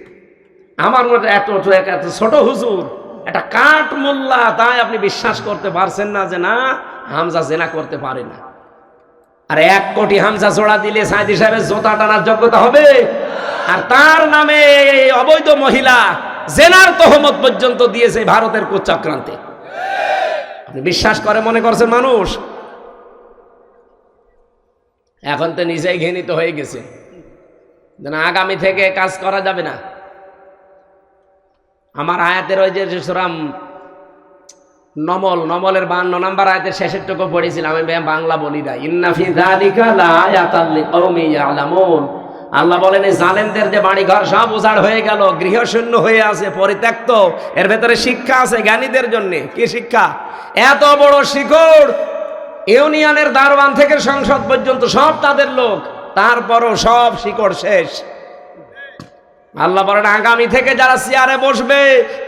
আমার মতো এত এত ছোট হুজুর, একটা কাঠ মোল্লা, তাই আপনি বিশ্বাস করতে পারছেন না যে না হামজা জেনা করতে পারে না? আর 1 কোটি হামজা জোড়া দিলে সাইদি সাহেবের জোতা টানার যোগ্যতা হবে? আর তার নামে এই অবৈধ মহিলা জেনার তহমত পর্যন্ত দিয়েছে ভারতের কোচ চক্রান্তে। আপনি বিশ্বাস করে মনে করছেন মানুষ? এখন তো নিজেই ঘৃণিত হয়ে গেছে, যেন আগামী থেকে কাজ করা যাবে না। আমার আয়াতের ওই যে সুরাম নমলের 52 নম্বর আয়াতের শেষের টুকু পড়েছিলাম, আমি বাংলা বলি না। ইন্না ফি যালিকা লাআয়াতাল লিকাউমিন ইয়ালামুন। আল্লাহ বলেন এই জালেমদের যে বাড়ি ঘর সব উজাড় হয়ে গেল, গৃহশূন্য হয়ে আছে, পরিত্যক্ত, এর ভেতরে শিক্ষা আছে জ্ঞানীদের জন্য। কি শিক্ষা? এত বড় শিকড়, ইউনিয়নের দারওয়ান থেকে সংসদ পর্যন্ত সব তাদের লোক, তারপরও সব শিকড় শেষ। আল্লাহ বলেন আগামী থেকে যারা চেয়ারে বসবে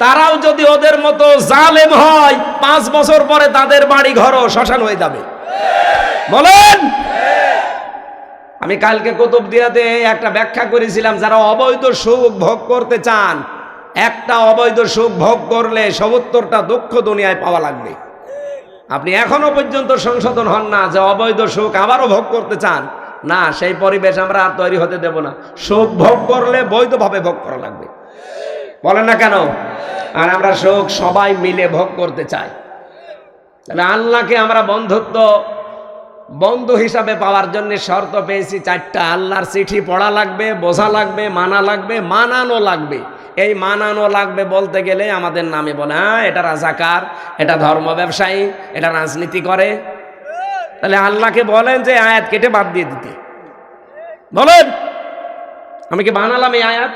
তারাও যদি ওদের মতো জালেম হয়, 5 বছর পরে তাদের বাড়ি ঘরও শ্মশান হয়ে যাবে। বলেন। আমি কালকে কুতুবদিয়াতে একটা ব্যাখ্যা করেছিলাম, যারা অবৈধ সুখ ভোগ করতে চান, একটা অবৈধ সুখ ভোগ করলে ৭০টা দুঃখ দুনিয়ায় পাওয়া লাগবে। আপনি এখনো পর্যন্ত সংশোধন হন না যে অবৈধ সুখ আবারও ভোগ করতে চান, না, সেই পরিবেশ আমরা আর তৈরি হতে দেব না। সুখ ভোগ করলে বৈধভাবে ভোগ করা লাগবে। বলেন না কেন? আর আমরা সুখ সবাই মিলে ভোগ করতে চাই। তাহলে আল্লাহকে আমরা বন্ধু হিসাবে পাওয়ার জন্য শর্ত পেয়েছি 4টা। আল্লাহর চিঠি পড়া লাগবে, বোঝা লাগবে, মানা লাগবে, মানানো লাগবে। এই মানানো লাগবে বলতে গেলে আমাদের নামে বলে হ্যাঁ এটা রাজাকার, এটা ধর্ম ব্যবসায়ী, এটা রাজনীতি করে। তাহলে আল্লাহকে বলেন যে আয়াত কেটে বাদ দিয়ে দিতে। বলেন, আমি কি বানালাম এই আয়াত?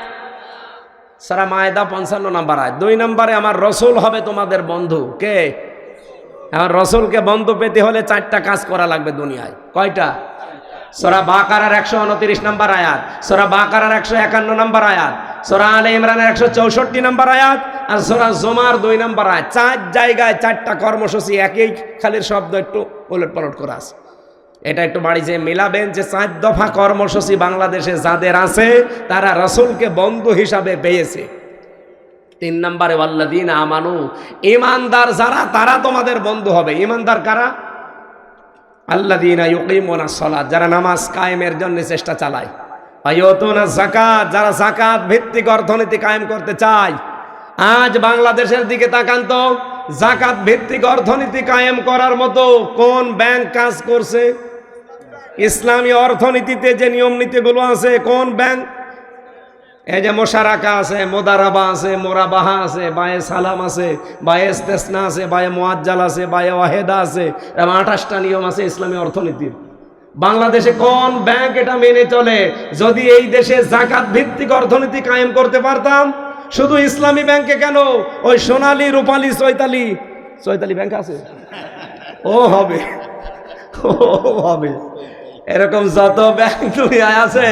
সূরা মায়েদা 55 নম্বর আয়াত। 2 নম্বরে আমার রসুল হবে তোমাদের বন্ধু। কে? আমার রসুলকে বন্ধু পেতে হলে 4টা কাজ করা লাগবে দুনিয়ায়। কয়টা? সূরা বাকারার 129 নম্বর আয়াত, সূরা বাকারার 151 নম্বর আয়াত, সূরা আলে ইমরানের 164 নম্বর আয়াত, আর সূরা জুমার 2 নম্বর আয়াত। 4 জায়গায় 4টা কর্মসূচি, একই খালির শব্দ একটু উলট পালট করা আছে। এটা একটু বাড়ি যেয়ে মিলাবেন যে 4 দফা কর্মসূচি বাংলাদেশে যাদের আছে তারা রাসূলকে বন্ধু হিসাবে পেয়েছে। 3 নম্বরে ওয়াল্লাযীনা আমানু, ঈমানদার যারা তারা তোমাদের বন্ধু হবে। ঈমানদার কারা? আল্লাযীনা ইউকিমুনাস সালাত, যারা নামাজ কায়েমের জন্য চেষ্টা চালায়। ওয়া ইউতুনাজ যাকাত, যারা যাকাত ভিত্তিক অর্থনীতি কায়েম করতে চায়। আজ বাংলাদেশের দিকে তাকান তো, যাকাত ভিত্তিক অর্থনীতি কায়েম করার মতো কোন ব্যাংক কাজ করছে? ইসলামী অর্থনীতিতে যে নিয়ম নীতিগুলো আছে, কোন ব্যাংক? এই যে মোশারাকা আছে, মোদারাবা আছে, মোরাবাহা আছে, বায়ে সালাম আছে, বায়ে ইস্তেসনা আছে, বায়ে মুআজ্জাল আছে, বায়ে ওয়াহেদা আছে, এবং 28টা নিয়ম আছে ইসলামী অর্থনীতির। বাংলাদেশে কোন ব্যাংক এটা মেনে চলে? যদি এই দেশে যাকাত ভিত্তিক অর্থনীতি কায়েম করতে পারতাম, শুধু ইসলামী ব্যাংকে কেন, ওই সোনালী, রূপালী, চৈতালি ব্যাংক আছে, ও হবে, এরকম যত ব্যাংক দুনিয়ায় আছে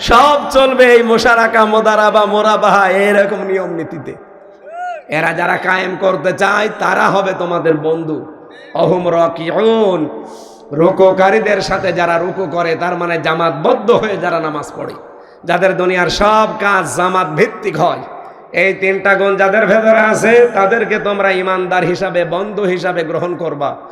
সব চলবে এই মোশারাকা, মোদারাবা, মোরাবাহা, এরকম নিয়ম নীতিতে। এরা যারা কায়েম করতে চায় তারা হবে তোমাদের বন্ধু। অহুম রাকিউন, রুকুকারীদের সাথে যারা রুকু করে, তার মানে জামাতবদ্ধ হয়ে যারা নামাজ পড়ে, যাদের দুনিয়ার সব কাজ জামাত ভিত্তিক হয়। এই 3টা গুণ যাদের ভেতরে আছে তাদেরকে তোমরা ঈমানদার হিসাবে, বন্ধু হিসাবে গ্রহণ করবা।